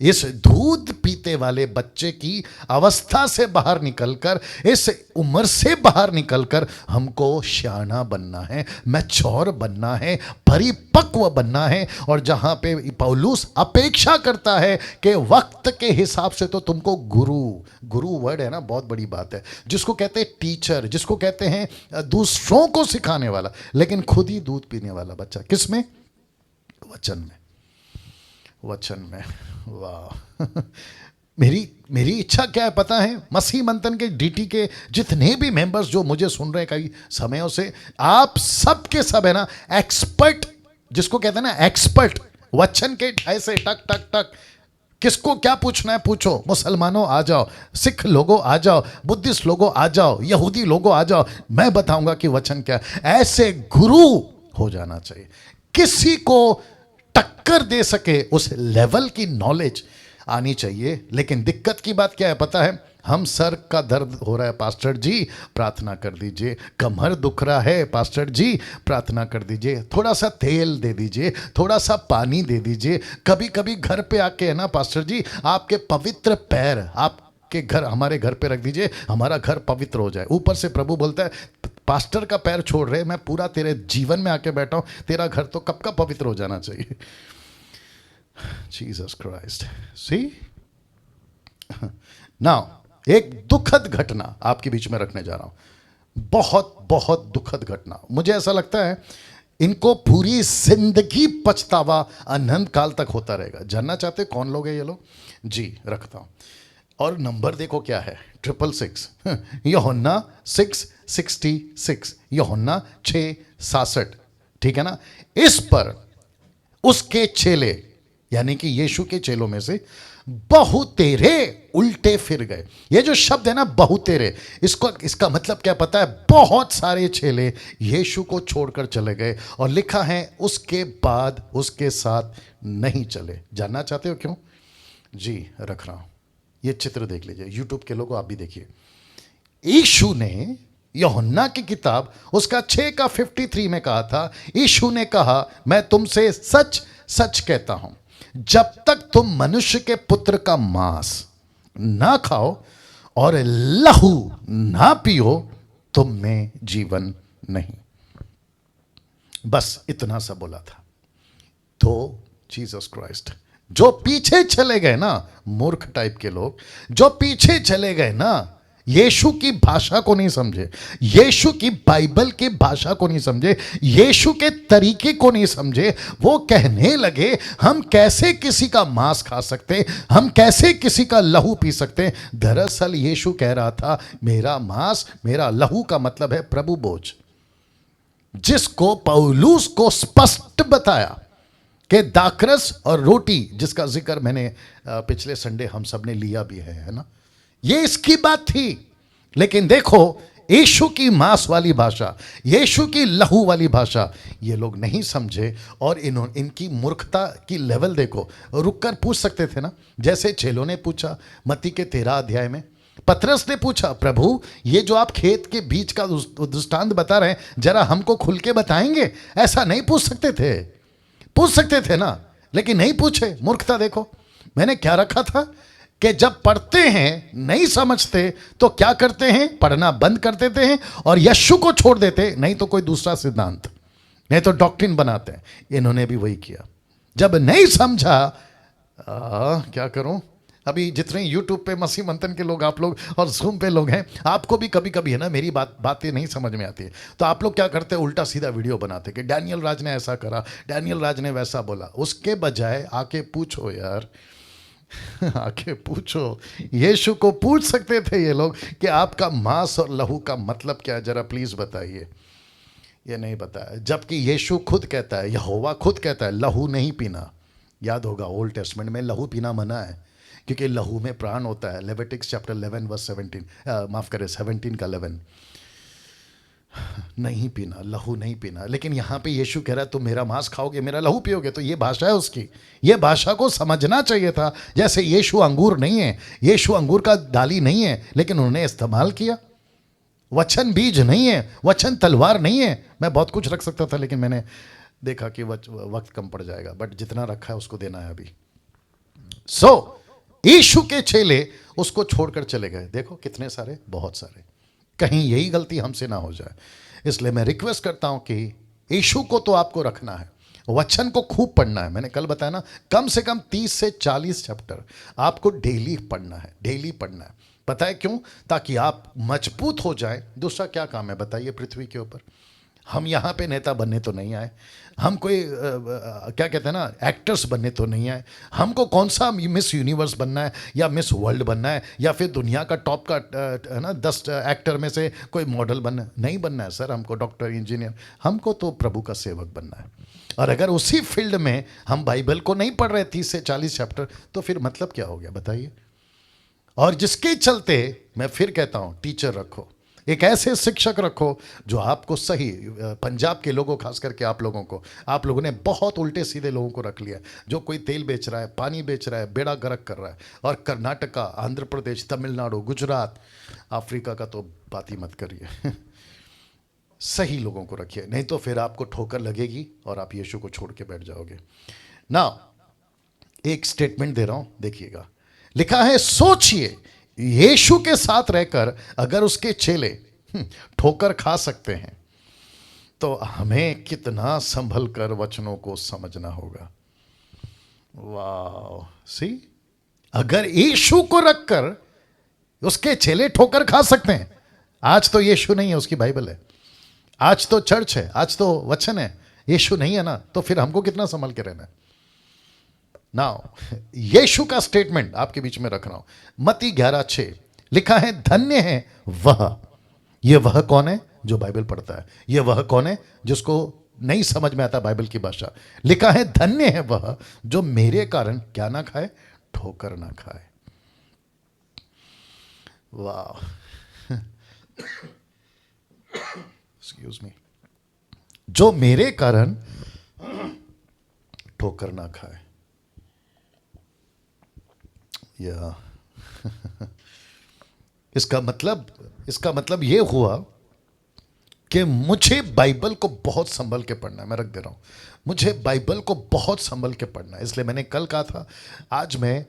इस दूध पीते वाले बच्चे की अवस्था से बाहर निकलकर, इस उम्र से बाहर निकलकर हमको श्याना बनना है, मैच्योर बनना है, परिपक्व बनना है। और जहां पे पौलुस अपेक्षा करता है कि वक्त के हिसाब से तो तुमको गुरु वर्ड है ना, बहुत बड़ी बात है, जिसको कहते हैं टीचर, जिसको कहते हैं दूसरों को सिखाने वाला, लेकिन खुद ही दूध पीने वाला बच्चा। किस में? वचन में, वचन में। वाह। मेरी इच्छा क्या है पता है? मसीह मंथन के डीटी के जितने भी मेंबर्स जो मुझे सुन रहे हैं कई समयों से, आप सब के सब है ना एक्सपर्ट, जिसको कहते हैं ना एक्सपर्ट, वचन के ऐसे टक टक टक, किसको क्या पूछना है पूछो। मुसलमानों आ जाओ, सिख लोगों आ जाओ, बुद्धिस्ट लोगों आ जाओ, यहूदी लोगों आ जाओ, मैं बताऊंगा कि वचन क्या है। ऐसे गुरु हो जाना चाहिए, किसी को टक्कर दे सके उस लेवल की नॉलेज आनी चाहिए। लेकिन दिक्कत की बात क्या है पता है? हम सर का दर्द हो रहा है पास्टर जी, प्रार्थना कर दीजिए। कमर दुख रहा है पास्टर जी, प्रार्थना कर दीजिए। थोड़ा सा तेल दे दीजिए, थोड़ा सा पानी दे दीजिए। कभी कभी घर पे आके है ना पास्टर जी, आपके पवित्र पैर आपके घर, हमारे घर पे रख दीजिए, हमारा घर पवित्र हो जाए। ऊपर से प्रभु बोलता है पास्टर का पैर छोड़ रहे, मैं पूरा तेरे जीवन में आके बैठा हूं, तेरा घर तो कब का पवित्र हो जाना चाहिए। Jesus Christ. सी नाउ, एक दुखद घटना आपके बीच में रखने जा रहा हूं, बहुत बहुत दुखद घटना। मुझे ऐसा लगता है इनको पूरी जिंदगी पछतावा अनंत काल तक होता रहेगा। जानना चाहते कौन लोग हैं ये लोग? जी, रखता हूं। और नंबर देखो क्या है, 666, यूहन्ना 6:66, यूहन्ना 6:67, ठीक है ना? इस पर उसके चेले, यानी कि यीशु के चेलों में से बहुतेरे उल्टे फिर गए। ये जो शब्द है ना बहुतेरे, इसका मतलब क्या पता है? बहुत सारे चेले यीशु को छोड़कर चले गए, और लिखा है उसके बाद उसके साथ नहीं चले। जानना चाहते हो क्यों? जी, रख रहा हूं, ये चित्र देख लीजिए। यूट्यूब के लोगों आप भी देखिए। यीशु ने यूहन्ना की किताब उसका 6:53 में कहा था, यीशु ने कहा मैं तुमसे सच सच कहता हूं, जब तक तुम मनुष्य के पुत्र का मांस ना खाओ और लहू ना पियो, तुम में जीवन नहीं। बस इतना सा बोला था। तो जीसस क्राइस्ट, जो पीछे चले गए ना, मूर्ख टाइप के लोग जो पीछे चले गए ना, यीशु की भाषा को नहीं समझे, यीशु की बाइबल की भाषा को नहीं समझे, यीशु के तरीके को नहीं समझे, वो कहने लगे हम कैसे किसी का मांस खा सकते, हम कैसे किसी का लहू पी सकते। दरअसल यीशु कह रहा था मेरा मांस मेरा लहू का मतलब है प्रभु भोज, जिसको पौलुस को स्पष्ट बताया कि दाखरस और रोटी, जिसका जिक्र मैंने पिछले संडे हम सब ने लिया भी है ना, ये इसकी बात थी। लेकिन देखो यीशु की मांस वाली भाषा, यीशु की लहू वाली भाषा ये लोग नहीं समझे, और इनकी मूर्खता की लेवल देखो। रुककर पूछ सकते थे ना, जैसे चेलों ने पूछा मत्ती के 13 अध्याय में, पतरस ने पूछा, प्रभु ये जो आप खेत के बीच का दृष्टांत बता रहे हैं जरा हमको खुल के बताएंगे? ऐसा नहीं पूछ सकते थे? पूछ सकते थे ना, लेकिन नहीं पूछे। मूर्खता देखो। मैंने क्या रखा था कि जब पढ़ते हैं नहीं समझते तो क्या करते हैं, पढ़ना बंद कर देते हैं और यीशु को छोड़ देते, नहीं तो कोई दूसरा सिद्धांत, नहीं तो डॉक्ट्रिन बनाते हैं। इन्होंने भी वही किया। जब नहीं समझा, क्या करूं? अभी जितने यूट्यूब पे मसीह मंथन के लोग, आप लोग, और जूम पे लोग हैं, आपको भी कभी कभी है ना मेरी बातें नहीं समझ में आती है, तो आप लोग क्या करते हैं, उल्टा सीधा वीडियो बनाते कि डैनियल राज ने ऐसा करा, डैनियल राज ने वैसा बोला। उसके बजाय आके पूछो यार, आके पूछो। यीशु को पूछ सकते थे ये लोग कि आपका मांस और लहू का मतलब क्या है, जरा प्लीज बताइए। ये नहीं बताया, जबकि यीशु खुद कहता है, यहोवा खुद कहता है लहू नहीं पीना। याद होगा ओल्ड टेस्टमेंट में लहू पीना मना है, क्योंकि लहू में प्राण होता है। लेविटिक्स चैप्टर 11 वर्स 17, माफ करें 17 का 11, नहीं पीना, लहू नहीं पीना। लेकिन यहाँ पे यीशु कह रहा है तुम मेरा मांस खाओगे, मेरा लहू पियोगे। तो ये भाषा है उसकी, ये भाषा को समझना चाहिए था। जैसे यीशु अंगूर नहीं है, यीशु अंगूर का डाली नहीं है, लेकिन उन्होंने इस्तेमाल किया। वचन बीज नहीं है, वचन तलवार नहीं है। मैं बहुत कुछ रख सकता था, लेकिन मैंने देखा कि वक्त कम पड़ जाएगा, बट जितना रखा है उसको देना है अभी। यीशु के चेले उसको छोड़कर चले गए। देखो कितने सारे, बहुत सारे। कहीं यही गलती हमसे ना हो जाए, इसलिए मैं रिक्वेस्ट करता हूं कि यीशु को तो आपको रखना है, वचन को खूब पढ़ना है। मैंने कल बताया ना, कम से कम 30 से 40 चैप्टर आपको डेली पढ़ना है, डेली पढ़ना है। पता है क्यों? ताकि आप मजबूत हो जाए। दूसरा क्या काम है बताइए पृथ्वी के ऊपर? हम यहाँ पे नेता बनने तो नहीं आए, हम कोई क्या कहते हैं ना, एक्टर्स बनने तो नहीं आए। हमको कौन सा मिस यूनिवर्स बनना है या मिस वर्ल्ड बनना है या फिर दुनिया का टॉप का है ना 10 एक्टर में से कोई मॉडल बनना नहीं बनना है सर। हमको डॉक्टर, इंजीनियर, हमको तो प्रभु का सेवक बनना है। और अगर उसी फील्ड में हम बाइबल को नहीं पढ़ रहे 30 से 40 चैप्टर, तो फिर मतलब क्या हो गया बताइए? और जिसके चलते मैं फिर कहता हूँ, टीचर रखो, एक ऐसे शिक्षक रखो जो आपको सही, पंजाब के लोगों, खास करके आप लोगों ने बहुत उल्टे सीधे लोगों को रख लिया, जो कोई तेल बेच रहा है, पानी बेच रहा है, बेड़ा गर्क कर रहा है। और कर्नाटका, आंध्र प्रदेश, तमिलनाडु, गुजरात, अफ्रीका का तो बात ही मत करिए। सही लोगों को रखिए, नहीं तो फिर आपको ठोकर लगेगी और आप यीशु को छोड़ के बैठ जाओगे ना। एक स्टेटमेंट दे रहा हूं, देखिएगा। लिखा है, सोचिए यीशु के साथ रहकर अगर उसके चेले ठोकर खा सकते हैं, तो हमें कितना संभल कर वचनों को समझना होगा। वाह, सी, अगर यीशु को रखकर उसके चेले ठोकर खा सकते हैं। आज तो यीशु नहीं है, उसकी बाइबल है। आज तो चर्च है, आज तो वचन है, यीशु नहीं है ना, तो फिर हमको कितना संभल के रहना है। नाउ यीशु का स्टेटमेंट आपके बीच में रख रहा हूं। मत्ती 11:6 लिखा है, धन्य है वह। ये वह कौन है? जो बाइबल पढ़ता है। ये वह कौन है? जिसको नहीं समझ में आता बाइबल की भाषा। लिखा है, धन्य है वह जो मेरे कारण क्या ना खाए, ठोकर ना खाए। वाह, एक्सक्यूज मी, जो मेरे कारण ठोकर ना खाए। या इसका मतलब ये हुआ कि मुझे बाइबल को बहुत संभल के पढ़ना है। मैं रख दे रहा हूं, मुझे बाइबल को बहुत संभल के पढ़ना है। इसलिए मैंने कल कहा था, आज मैं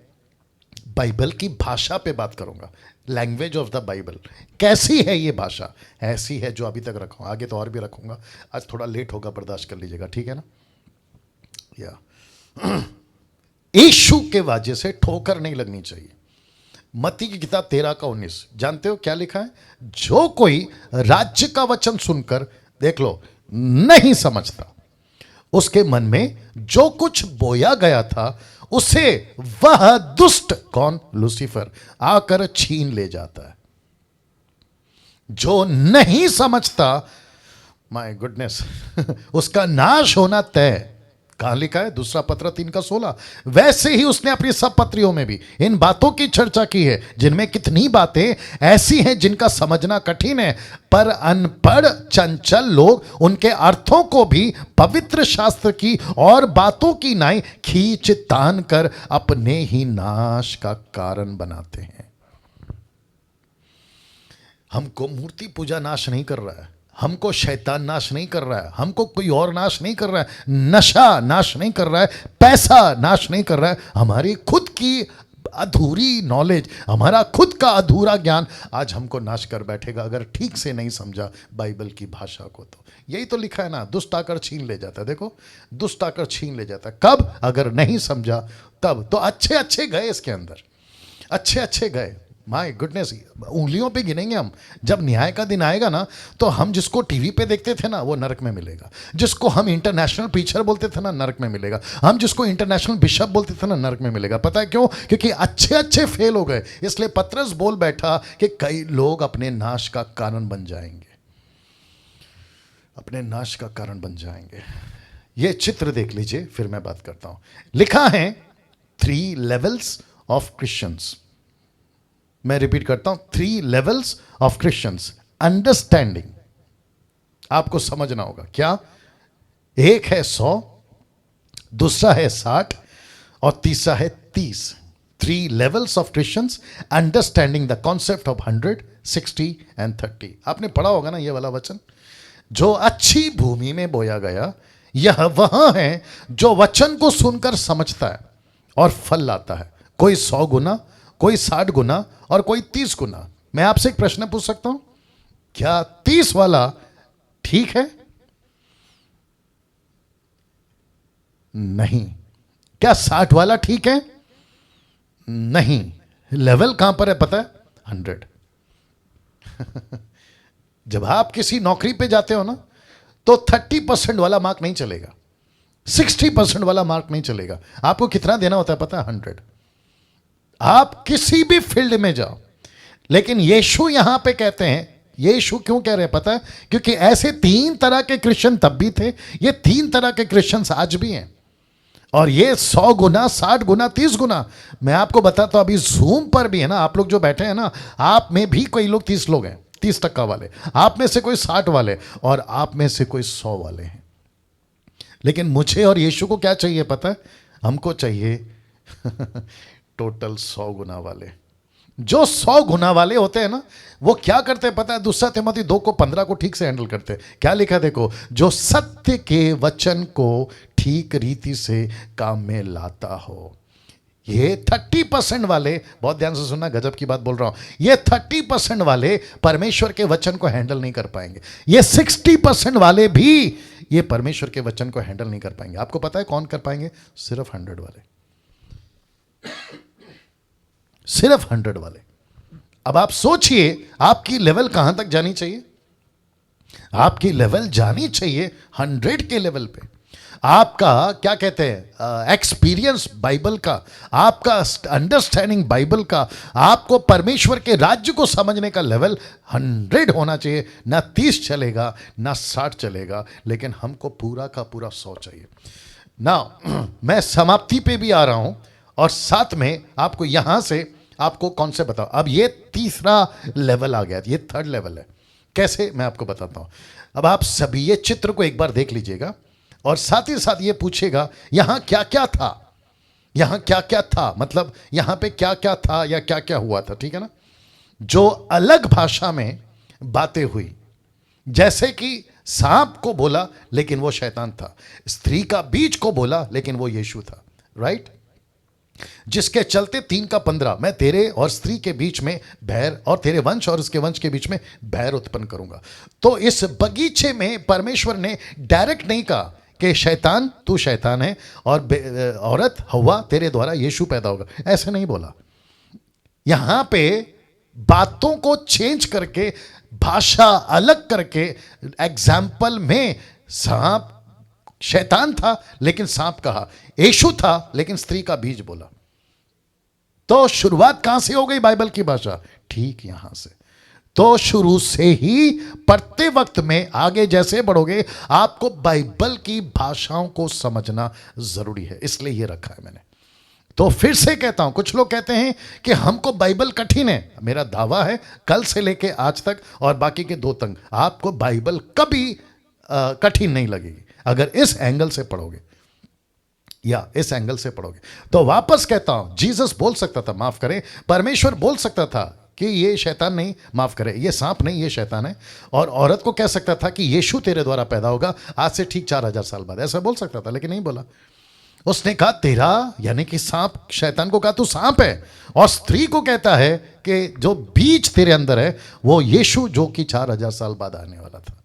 बाइबल की भाषा पे बात करूंगा। लैंग्वेज ऑफ द बाइबल कैसी है? ये भाषा ऐसी है जो अभी तक रखा हूं, आगे तो और भी रखूंगा। आज थोड़ा लेट होगा, बर्दाश्त कर लीजिएगा, ठीक है ना? या यीशु के वजह से ठोकर नहीं लगनी चाहिए। मत्ती की किताब 13:19 जानते हो क्या लिखा है? जो कोई राज्य का वचन सुनकर, देख लो, नहीं समझता, उसके मन में जो कुछ बोया गया था उसे वह दुष्ट, कौन? लूसीफर, आकर छीन ले जाता है। जो नहीं समझता, माय गुडनेस, उसका नाश होना तय। कहां लिखा है? दूसरा पत्र 3:16। वैसे ही उसने अपनी सब पत्रियों में भी इन बातों की चर्चा की है, जिनमें कितनी बातें ऐसी हैं जिनका समझना कठिन है, पर अनपढ़ चंचल लोग उनके अर्थों को भी पवित्र शास्त्र की और बातों की नाई खींच तान कर अपने ही नाश का कारण बनाते हैं। हमको मूर्ति पूजा नाश नहीं कर रहा है, हमको शैतान नाश नहीं कर रहा है, हमको कोई और नाश नहीं कर रहा है, नशा नाश नहीं कर रहा है, पैसा नाश नहीं कर रहा है, हमारी खुद की अधूरी नॉलेज, हमारा खुद का अधूरा ज्ञान आज हमको नाश कर बैठेगा अगर ठीक से नहीं समझा बाइबल की भाषा को। तो यही तो लिखा है ना, दुष्ट आकर छीन ले जाता है। देखो, दुष्ट आकर छीन ले जाता है कब? अगर नहीं समझा तब। तो अच्छे अच्छे गए इसके अंदर, अच्छे अच्छे गए। माय गुडनेस, उंगलियों पे गिनेंगे हम। जब न्याय का दिन आएगा ना, तो हम जिसको टीवी पे देखते थे ना, वो नरक में मिलेगा। जिसको हम इंटरनेशनल प्रीचर बोलते थे ना, नरक में मिलेगा। हम जिसको इंटरनेशनल बिशप बोलते थे ना, नरक में मिलेगा। पता है क्यों? क्योंकि अच्छे अच्छे फेल हो गए। इसलिए पतरस बोल बैठा कि कई लोग अपने नाश का कारण बन जाएंगे, अपने नाश का कारण बन जाएंगे। ये चित्र देख लीजिए, फिर मैं बात करता हूं। लिखा है 3 levels ऑफ क्रिश्चियंस। मैं रिपीट करता हूं, 3 levels ऑफ क्रिश्चियंस। अंडरस्टैंडिंग आपको समझना होगा। क्या? एक है 100, दूसरा है 60 और तीसरा है 30। 3 levels of Christians understanding the concept of 100, 60 and 30। आपने पढ़ा होगा ना ये वाला वचन, जो अच्छी भूमि में बोया गया, यह वह है जो वचन को सुनकर समझता है और फल लाता है, कोई 100 गुना, कोई 60 गुना और कोई 30 गुना। मैं आपसे एक प्रश्न पूछ सकता हूं, क्या 30 वाला ठीक है? नहीं। क्या 60 वाला ठीक है? नहीं। लेवल कहां पर है पता है? 100। जब आप किसी नौकरी पे जाते हो ना, तो 30% वाला मार्क नहीं चलेगा, 60% वाला मार्क नहीं चलेगा। आपको कितना देना होता है पता है? 100। आप किसी भी फील्ड में जाओ। लेकिन यीशु यहां पे कहते हैं, यीशु क्यों कह रहे हैं पता है? क्योंकि ऐसे 3 तरह के क्रिश्चियन तब भी थे, ये 3 तरह के क्रिश्चियंस आज भी हैं। और ये 100 गुना, 60 गुना, 30 गुना। मैं आपको बताता हूं, अभी जूम पर भी है ना, आप लोग जो बैठे हैं ना, आप में भी कोई लोग 30 लोग हैं, 30% वाले, आप में से कोई 60 वाले, और आप में से कोई 100 वाले हैं। लेकिन मुझे और यीशु को क्या चाहिए पता है? हमको चाहिए टोटल 100 गुना वाले। जो 100 गुना वाले होते हैं ना, वो क्या करते हैं पता है? 2 तिमोथी 2:15 को ठीक से हैंडल करते हैं। क्या लिखा है देखो, जो सत्य के वचन को ठीक रीति से काम में लाता हो। ये 30% वाले, बहुत ध्यान से सुनना, गजब की बात बोल रहा हूं, ये 30% वाले परमेश्वर के वचन को हैंडल नहीं कर पाएंगे। ये 60% वाले भी ये परमेश्वर के वचन को हैंडल नहीं कर पाएंगे। आपको पता है कौन कर पाएंगे? सिर्फ 100 वाले, सिर्फ 100 वाले। अब आप सोचिए, आपकी लेवल कहां तक जानी चाहिए? आपकी लेवल जानी चाहिए 100 के लेवल पे। आपका क्या कहते हैं, एक्सपीरियंस बाइबल का, आपका अंडरस्टैंडिंग बाइबल का, आपको परमेश्वर के राज्य को समझने का लेवल 100 होना चाहिए। ना 30 चलेगा, ना 60 चलेगा, लेकिन हमको पूरा का पूरा 100 चाहिए ना। मैं समाप्ति पे भी आ रहा हूं, और साथ में आपको यहां से आपको कौन से बताओ। अब ये तीसरा लेवल आ गया, ये 3rd लेवल है। कैसे, मैं आपको बताता हूं। अब आप सभी ये चित्र को एक बार देख लीजिएगा, और साथ ही साथ ये पूछेगा यहां क्या क्या था, यहां क्या क्या था, मतलब यहां पे क्या क्या था या क्या क्या हुआ था, ठीक है ना। जो अलग भाषा में बातें हुई, जैसे कि सांप को बोला लेकिन वो शैतान था, स्त्री का बीज को बोला लेकिन वो यीशु था, राइट। जिसके चलते 3:15, मैं तेरे और स्त्री के बीच में बैर, और तेरे वंश और उसके वंश के बीच में बैर उत्पन्न करूंगा। तो इस बगीचे में परमेश्वर ने डायरेक्ट नहीं कहा कि शैतान, तू शैतान है, और औरत हव्वा, तेरे द्वारा यीशु पैदा होगा, ऐसे नहीं बोला। यहां पे बातों को चेंज करके, भाषा अलग करके, एग्जाम्पल में सांप, शैतान था लेकिन सांप कहा, यीशु था लेकिन स्त्री का बीज बोला। तो शुरुआत कहां से हो गई बाइबल की भाषा? ठीक यहां से। तो शुरू से ही पढ़ते वक्त में आगे जैसे बढ़ोगे, आपको बाइबल की भाषाओं को समझना जरूरी है, इसलिए ये रखा है मैंने। तो फिर से कहता हूं, कुछ लोग कहते हैं कि हमको बाइबल कठिन है। मेरा दावा है कल से लेके आज तक और बाकी के 2 तक, आपको बाइबल कभी कठिन नहीं लगेगी अगर इस एंगल से पढ़ोगे, या इस एंगल से पढ़ोगे। तो वापस कहता हूं, जीसस बोल सकता था, माफ करें, परमेश्वर बोल सकता था कि ये शैतान नहीं, माफ करे, ये सांप नहीं, ये शैतान है। और औरत को कह सकता था कि यीशु तेरे द्वारा पैदा होगा आज से ठीक 4000 साल बाद, ऐसा बोल सकता था, लेकिन नहीं बोला। उसने कहा तेरा, यानी कि सांप, शैतान को कहा तू सांप है, और स्त्री को कहता है कि जो बीज तेरे अंदर है वो यीशु, जो कि 4000 साल बाद आने वाला था।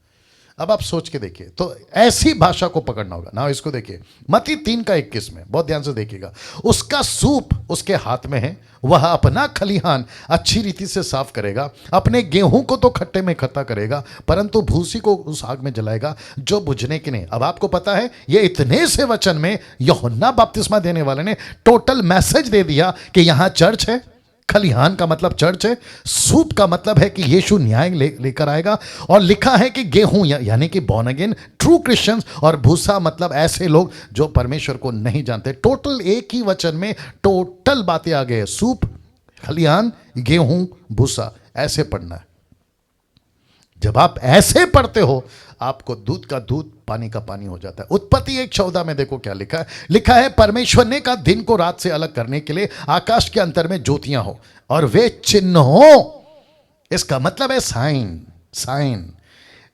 अब आप सोच के देखिए, तो ऐसी भाषा को पकड़ना होगा ना। इसको देखिए मत्ती 3:21 में, बहुत ध्यान से देखिएगा। उसका सूप उसके हाथ में है, वह अपना खलिहान अच्छी रीति से साफ करेगा, अपने गेहूं को तो खट्टे में इकट्ठा करेगा, परंतु भूसी को उस आग में जलाएगा जो बुझने की नहीं। अब आपको पता है, ये इतने से वचन में यूहन्ना बपतिस्मा देने वाले ने टोटल मैसेज दे दिया कि यहां चर्च है, खलिहान का मतलब चर्च है, सूप का मतलब है कि यीशु न्याय लेकर आएगा, और लिखा है कि गेहूं यानी कि बॉर्न अगेन ट्रू क्रिश्चियंस, और भूसा मतलब ऐसे लोग जो परमेश्वर को नहीं जानते। टोटल एक ही वचन में टोटल बातें आ गए, सूप, खलिहान, गेहूं, भूसा, ऐसे पढ़ना है। जब आप ऐसे पढ़ते हो आपको दूध का दूध, पानी का पानी हो जाता है। उत्पत्ति 1:14 में देखो क्या लिखा है। लिखा है परमेश्वर ने कहा दिन को रात से अलग करने के लिए आकाश के अंतर में ज्योतियां हो और वे चिन्ह हो। इसका मतलब है साइन। साइन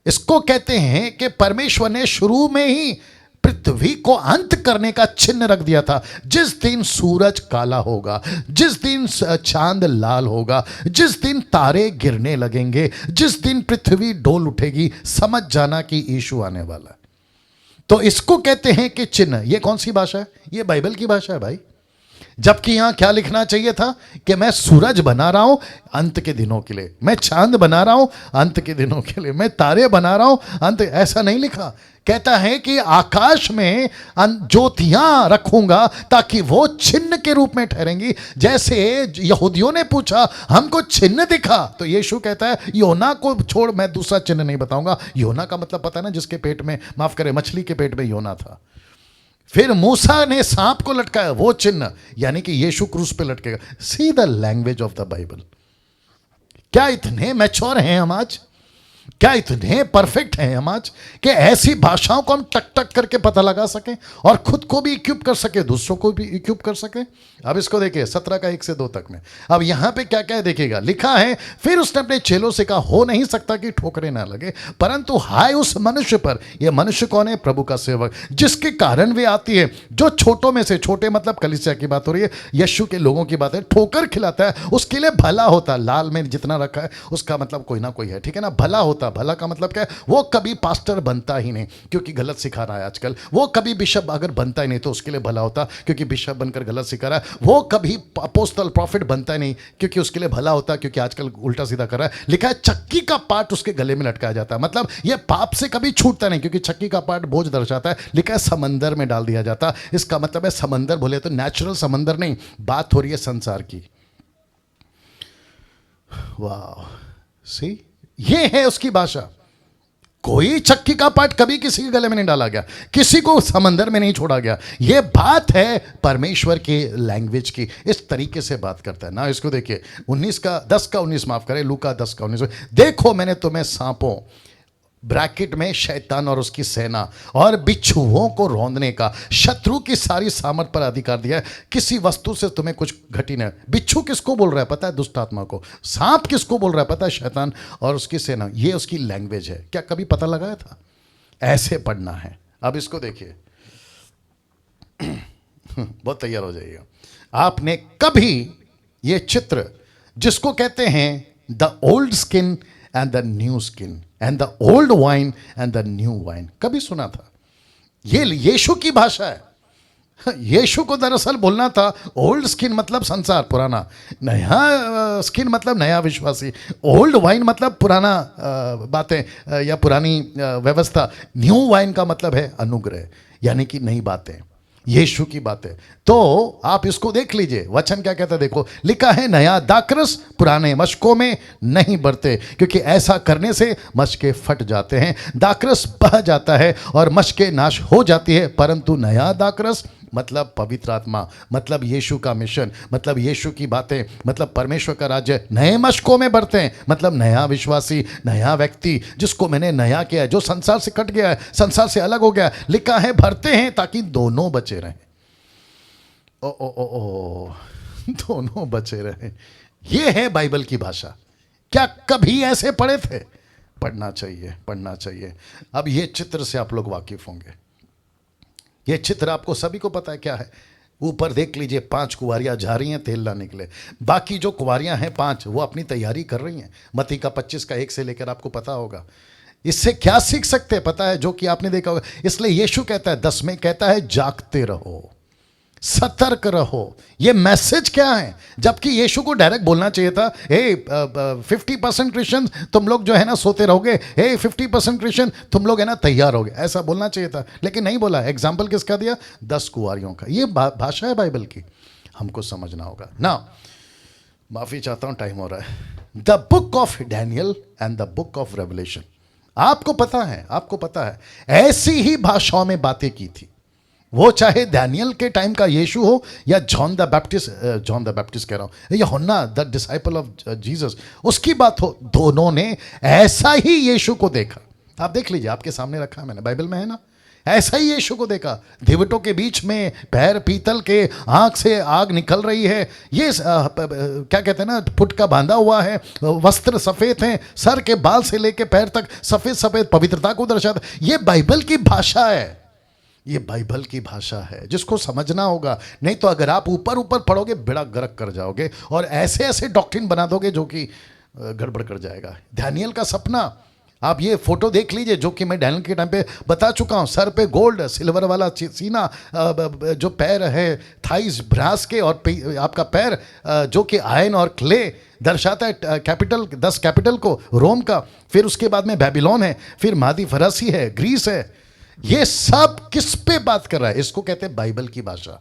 इसको कहते हैं कि परमेश्वर ने शुरू में ही पृथ्वी को अंत करने का चिन्ह रख दिया था। जिस दिन सूरज काला होगा, जिस दिन चांद लाल होगा, जिस दिन तारे गिरने लगेंगे, जिस दिन पृथ्वी डोल उठेगी, समझ जाना कि यीशु आने वाला है। तो इसको कहते हैं कि चिन्ह। ये कौन सी भाषा है? ये बाइबल की भाषा है भाई। जबकि यहां क्या लिखना चाहिए था कि मैं सूरज बना रहा हूं अंत के दिनों के लिए, मैं चांद बना रहा हूं अंत के दिनों के लिए, मैं तारे बना रहा हूं अंत। ऐसा नहीं लिखा। कहता है कि आकाश में ज्योतियां रखूंगा ताकि वो चिन्ह के रूप में ठहरेंगी। जैसे यहूदियों ने पूछा हमको चिन्ह दिखा, तो यीशु कहता है योना को छोड़ मैं दूसरा चिन्ह नहीं बताऊंगा। योना का मतलब पता है ना, जिसके पेट में, माफ करें, मछली के पेट में योना था। फिर मूसा ने सांप को लटकाया, वो चिन्ह, यानी कि यीशु क्रूस पे लटकेगा। See the language of the Bible. क्या इतने मैच्योर हैं हम आज? क्या इतने परफेक्ट हैं हम आज कि ऐसी भाषाओं को हम टक टक करके पता लगा सकें और खुद को भी इक्विप कर सके, दूसरों को भी इक्विप कर सके। अब इसको देखिए 17 का 1 से 2 तक में। अब यहां पे क्या क्या है देखिएगा। लिखा है फिर उसने अपने चेलों से कहा हो नहीं सकता कि ठोकरें ना लगे, परंतु हाय उस मनुष्य पर। यह मनुष्य कौन है? प्रभु का सेवक, जिसके कारण वे आती है, जो छोटों में से, छोटे मतलब कलीसिया की बात हो रही है, यीशु के लोगों की बात है, ठोकर खिलाता है उसके लिए भला होता। लाल में जितना रखा है उसका मतलब कोई ना कोई है, ठीक है ना। भला होता, भला का मतलब क्या है? वो कभी पास्टर बनता ही नहीं क्योंकि गलत सिखा रहा है आजकल। वो कभी बिशप अगर बनता ही नहीं तो उसके लिए भला होता क्योंकि बिशप बनकर गलत सिखा रहा है। वो कभी अपोस्टल प्रॉफिट बनता ही नहीं क्योंकि उसके लिए भला होता क्योंकि आजकल उल्टा सीधा कर रहा है। लिखा है चक्की का पार्ट उसके गले में लटकाया जाता है, मतलब ये पाप से कभी छूटता नहीं क्योंकि चक्की का पार्ट बोझ दर्शाता है। लिखा है समंदर में डाल दिया जाता। इसका मतलब है समंदर बोले तो नेचुरल समंदर नहीं, बात हो रही है संसार की। वाह, सी, ये है उसकी भाषा। कोई चक्की का पार्ट कभी किसी के गले में नहीं डाला गया, किसी को समंदर में नहीं छोड़ा गया। यह बात है परमेश्वर की लैंग्वेज की। इस तरीके से बात करता है ना। इसको देखिए 10 का 19, माफ करें, लूका 10 का 19। देखो मैंने तुम्हें सांपों, ब्रैकेट में शैतान और उसकी सेना, और बिच्छुओं को रौंदने का, शत्रु की सारी सामर्थ पर अधिकार दिया है, किसी वस्तु से तुम्हें कुछ घटी नहीं। बिच्छू किसको बोल रहा है पता है? दुष्ट आत्मा को। सांप किसको बोल रहा है पता है? शैतान और उसकी सेना। ये उसकी लैंग्वेज है। क्या कभी पता लगाया था? ऐसे पढ़ना है। अब इसको देखिए बहुत तैयार हो जाइएगा। आपने कभी ये चित्र, जिसको कहते हैं the old skin and the new skin and the old wine and the new wine, कभी सुना था? ये यीशु की भाषा है। यीशु को दरअसल बोलना था ओल्ड स्किन मतलब संसार पुराना, नया स्किन मतलब नया विश्वासी, ओल्ड वाइन मतलब पुराना बातें या पुरानी व्यवस्था, न्यू वाइन का मतलब है अनुग्रह, यानी कि नई बातें, यीशु की बातें। तो आप इसको देख लीजिए, वचन क्या कहता है देखो। लिखा है नया दाखरस पुराने मशकों में नहीं बढ़ते, क्योंकि ऐसा करने से मशके फट जाते हैं, दाखरस बह जाता है और मशके नाश हो जाती है, परंतु नया दाखरस मतलब पवित्र आत्मा, मतलब यीशु का मिशन, मतलब यीशु की बातें, मतलब परमेश्वर का राज्य नए मशकों में बढ़ते हैं, मतलब नया विश्वासी, नया व्यक्ति जिसको मैंने नया किया है, जो संसार से कट गया है, संसार से अलग हो गया है। लिखा है भरते हैं ताकि दोनों बचे रहें। ओ ओ ओ ओ दोनों बचे रहे। ये है बाइबल की भाषा। क्या कभी ऐसे पढ़े थे? पढ़ना चाहिए, पढ़ना चाहिए। अब ये चित्र से आप लोग वाकिफ होंगे। ये चित्र आपको सभी को पता है क्या है। ऊपर देख लीजिए, 5 कुंवारियां जा रही हैं तेल लाने के लिए। बाकी जो कुंवारियां हैं 5, वो अपनी तैयारी कर रही हैं। मत्ती का 25 का 1 से लेकर आपको पता होगा। इससे क्या सीख सकते हैं पता है? जो कि आपने देखा होगा। इसलिए यीशु कहता है 10 में, कहता है जागते रहो, सतर्क रहो। ये मैसेज क्या है? जबकि यीशु को डायरेक्ट बोलना चाहिए था, हे 50% क्रिश्चियन तुम लोग जो है ना सोते रहोगे, हे 50% क्रिश्चियन तुम लोग है ना तैयार होगे, ऐसा बोलना चाहिए था। लेकिन नहीं बोला। एग्जाम्पल किसका दिया? 10 कुंवारियों का। ये भाषा है बाइबल की, हमको समझना होगा ना। माफी चाहता हूं, टाइम हो रहा है। The book of Daniel and the book of revelation, आपको पता है, आपको पता है, ऐसी ही भाषाओं में बातें की थी। वो चाहे डैनियल के टाइम का यीशु हो या जॉन द बैप्टिस्ट कह रहा हूं, या होना द डिसाइपल ऑफ जीसस, उसकी बात हो, दोनों ने ऐसा ही यीशु को देखा। आप देख लीजिए, आपके सामने रखा है मैंने, बाइबल में है ना। ऐसा ही यीशु को देखा। दिवटों के बीच में पैर पीतल के, आंख से आग निकल रही है। ये क्या कहते हैं ना, फुटका बांधा हुआ है, वस्त्र सफेद हैं, सर के बाल से लेके पैर तक सफेद सफेद, पवित्रता को दर्शाता। ये बाइबल की भाषा है। ये बाइबल की भाषा है जिसको समझना होगा। नहीं तो अगर आप ऊपर ऊपर पढ़ोगे बेड़ा गर्क कर जाओगे और ऐसे ऐसे डॉक्ट्रिन बना दोगे जो कि गड़बड़ कर जाएगा। डैनियल का सपना, आप ये फोटो देख लीजिए जो कि मैं डैनियल के टाइम पे बता चुका हूँ। सर पे गोल्ड सिल्वर वाला सीना, जो पैर है थाइस ब्रास के, और आपका पैर जो कि आयन और क्ले दर्शाता है कैपिटल, 10 कैपिटल को रोम का। फिर उसके बाद में बेबीलोन है, फिर मादी फरसी है, ग्रीस है। ये सब किस पे बात कर रहा है? इसको कहते हैं बाइबल की भाषा।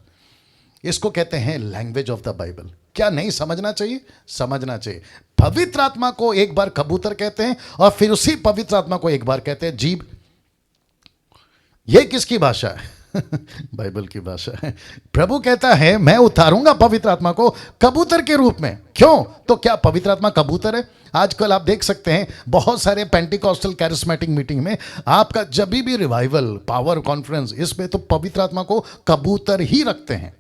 इसको कहते हैं लैंग्वेज ऑफ द बाइबल। क्या नहीं समझना चाहिए? समझना चाहिए। पवित्र आत्मा को एक बार कबूतर कहते हैं और फिर उसी पवित्र आत्मा को एक बार कहते हैं जीभ। ये किसकी भाषा है? बाइबल की भाषा है। प्रभु कहता है मैं उतारूंगा पवित्र आत्मा को कबूतर के रूप में। क्यों? तो क्या पवित्र आत्मा कबूतर है? आजकल आप देख सकते हैं बहुत सारे पेंटिकॉस्टल कैरिस्मेटिक मीटिंग में आपका जब भी रिवाइवल, पावर कॉन्फ्रेंस, इसमें तो पवित्र आत्मा को कबूतर ही रखते हैं।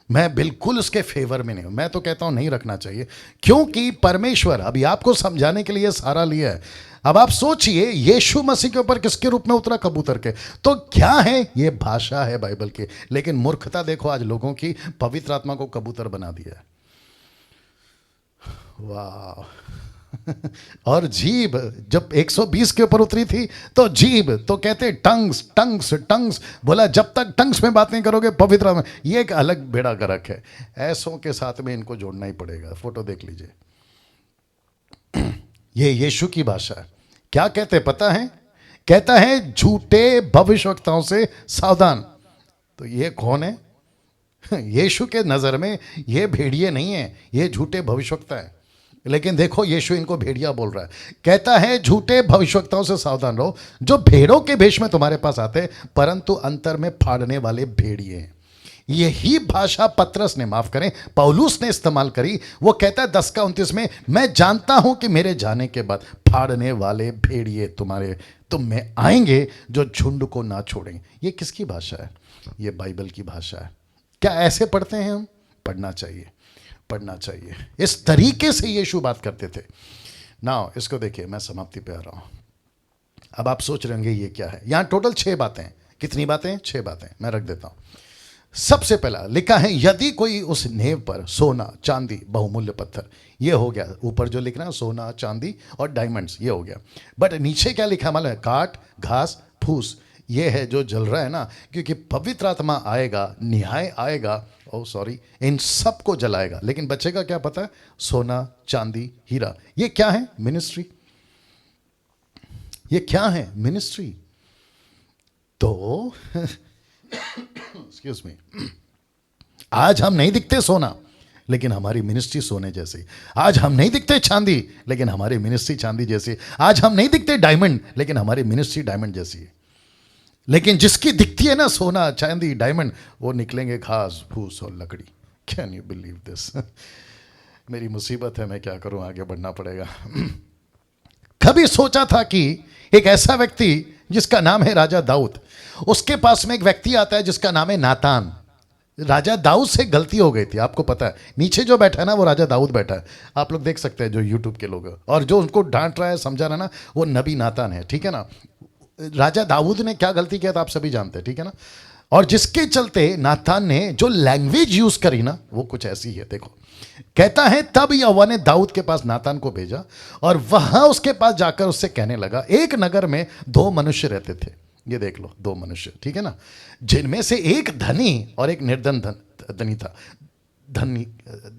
मैं बिल्कुल उसके फेवर में नहीं हूं। मैं तो कहता हूं नहीं रखना चाहिए, क्योंकि परमेश्वर अभी आपको समझाने के लिए सारा लिया है। अब आप सोचिए, यीशु मसीह के ऊपर किसके रूप में उतरा? कबूतर के। तो क्या है? ये भाषा है बाइबल की। लेकिन मूर्खता देखो आज लोगों की, पवित्र आत्मा को कबूतर बना दिया। वाह। और जीभ जब 120 के ऊपर उतरी थी तो जीभ तो कहते टंग्स टंग्स टंग्स, बोला जब तक टंग्स में बातें करोगे पवित्र में। ये एक अलग बेड़ा गर्क है। ऐसों के साथ में इनको जोड़ना ही पड़ेगा। फोटो देख लीजिए। ये यीशु की भाषा है। क्या कहते पता है? कहता है झूठे भविष्यवक्ताओं से सावधान। तो ये कौन है? यीशु के नजर में ये भेड़िए नहीं है, ये झूठे भविष्यवक्ता है। लेकिन देखो यीशु इनको भेड़िया बोल रहा है। कहता है झूठे भविष्यवक्ताओं से सावधान रहो, जो भेड़ों के भेष में तुम्हारे पास आते हैं परंतु अंतर में फाड़ने वाले भेड़िए हैं। यही भाषा पतरस ने, माफ करें, पौलुस ने इस्तेमाल करी। वो कहता है 10 का 29 में, मैं जानता हूं कि मेरे जाने के बाद फाड़ने वाले भेड़िए तुम में आएंगे जो झुंड को ना छोड़ेंगे। ये किसकी भाषा है? ये बाइबल की भाषा है। क्या ऐसे पढ़ते हैं हम? पढ़ना चाहिए, पढ़ना चाहिए। इस तरीके से यीशु बात करते थे ना। इसको देखिए, मैं समाप्ति पे आ रहा हूं। अब आप सोच रहे होंगे ये क्या है। यहां टोटल 6 बातें। कितनी बातें? 6 बातें। मैं रख देता हूं। सबसे पहला लिखा है, यदि कोई उस नेव पर सोना चांदी बहुमूल्य पत्थर, ये हो गया ऊपर जो लिखना सोना चांदी और डायमंड्स, ये हो गया। बट नीचे क्या लिखा मालूम है? काट घास फूस, ये है जो जल रहा है ना, क्योंकि पवित्र आत्मा आएगा, न्याय आएगा, इन सब को जलाएगा। लेकिन बचेगा क्या पता है? सोना चांदी हीरा। ये क्या है? मिनिस्ट्री। ये क्या है? मिनिस्ट्री। तो एक्सक्यूज मी, आज हम नहीं दिखते सोना, लेकिन हमारी मिनिस्ट्री सोने जैसी। आज हम नहीं दिखते चांदी, लेकिन हमारी मिनिस्ट्री चांदी जैसी। आज हम नहीं दिखते डायमंड, लेकिन हमारी मिनिस्ट्री डायमंड जैसी है। लेकिन जिसकी दिखती है ना सोना चांदी डायमंड, वो निकलेंगे घास फूस और लकड़ी। Can you believe this? मेरी मुसीबत है, मैं क्या करूं, आगे बढ़ना पड़ेगा। कभी सोचा था कि एक ऐसा व्यक्ति जिसका नाम है राजा दाऊद, उसके पास में एक व्यक्ति आता है जिसका नाम है नातान। राजा दाऊद से गलती हो गई थी, आपको पता है। नीचे जो बैठा है ना वो राजा दाऊद बैठा है, आप लोग देख सकते हैं जो यूट्यूब के लोग हैं। और जो उनको डांट रहा है, समझा रहा है ना, वो नबी नातान है, ठीक है ना। राजा दाऊद ने क्या गलती किया था आप सभी जानते हैं, ठीक है ना। और जिसके चलते नातान ने जो लैंग्वेज यूज करी ना वो कुछ ऐसी है, देखो। कहता है तब यहोवा ने दाऊद के पास नातान को भेजा और वहां उसके पास जाकर उससे कहने लगा, एक नगर में दो मनुष्य रहते थे, ये देख लो, दो मनुष्य, ठीक है ना, जिनमें से एक धनी और एक धनी था। धनी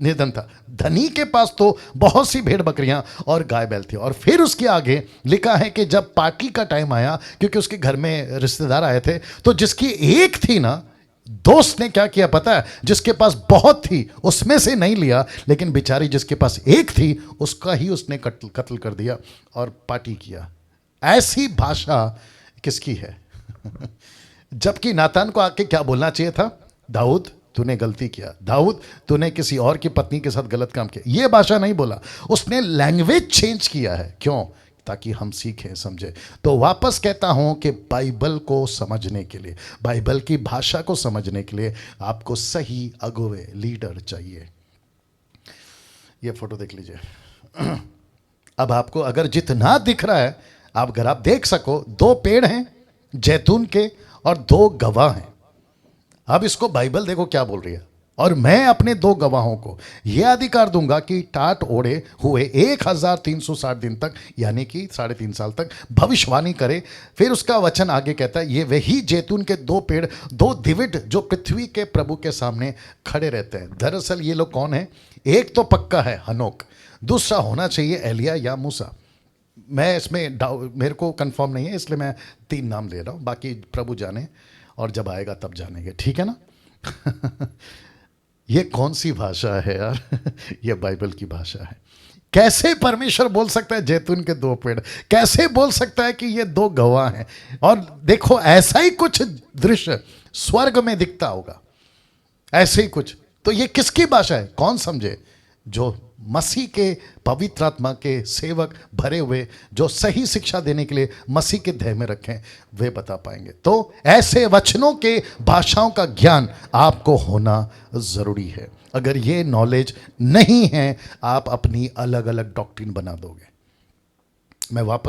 निर्धन था। धनी के पास तो बहुत सी भेड़ बकरियां और गाय बैल थी। और फिर उसके आगे लिखा है कि जब पार्टी का टाइम आया, क्योंकि उसके घर में रिश्तेदार आए थे, तो जिसकी एक थी ना, दोस्त ने क्या किया पता है, जिसके पास बहुत थी उसमें से नहीं लिया, लेकिन बेचारी जिसके पास एक थी उसका ही उसने कत्ल कर दिया और पार्टी किया। ऐसी भाषा किसकी है? जबकि नातान को आके क्या बोलना चाहिए था, दाऊद तूने गलती किया, दाऊद तूने किसी और की पत्नी के साथ गलत काम किया, ये भाषा नहीं बोला। उसने लैंग्वेज चेंज किया है, क्यों? ताकि हम सीखें, समझे। तो वापस कहता हूं कि बाइबल को समझने के लिए, बाइबल की भाषा को समझने के लिए आपको सही अगुवे, लीडर चाहिए। ये फोटो देख लीजिए। अब आपको अगर जितना दिख रहा है, आप अगर आप देख सको, दो पेड़ हैं जैतून के और दो गवाह हैं। अब इसको बाइबल देखो क्या बोल रही है, और मैं अपने दो गवाहों को यह अधिकार दूंगा कि टाट ओढ़े हुए 1360 दिन तक, यानी कि 3.5 साल तक भविष्यवाणी करे। फिर उसका वचन आगे कहता है, ये वही जैतून के दो पेड़, दो दिविट जो पृथ्वी के प्रभु के सामने खड़े रहते हैं। दरअसल ये लोग कौन है? एक तो पक्का है हनोक, दूसरा होना चाहिए एलिया या मूसा। मैं इसमें मेरे को कंफर्म नहीं है, इसलिए मैं 3 नाम ले रहा हूँ, बाकी प्रभु जाने, और जब आएगा तब जानेंगे, ठीक है ना। ये कौन सी भाषा है यार? ये बाइबल की भाषा है। कैसे परमेश्वर बोल सकता है जैतून के दो पेड़? कैसे बोल सकता है कि ये दो गवाह हैं? और देखो ऐसा ही कुछ दृश्य स्वर्ग में दिखता होगा, ऐसे ही कुछ। तो ये किसकी भाषा है? कौन समझे? जो मसीह के पवित्र आत्मा के सेवक भरे हुए, जो सही शिक्षा देने के लिए मसीह के ध्येय में रखें, वे बता पाएंगे। तो ऐसे वचनों के भाषाओं का ज्ञान आपको होना जरूरी है। अगर ये नॉलेज नहीं है, आप अपनी अलग अलग डॉक्ट्रिन बना दोगे। मैं वापस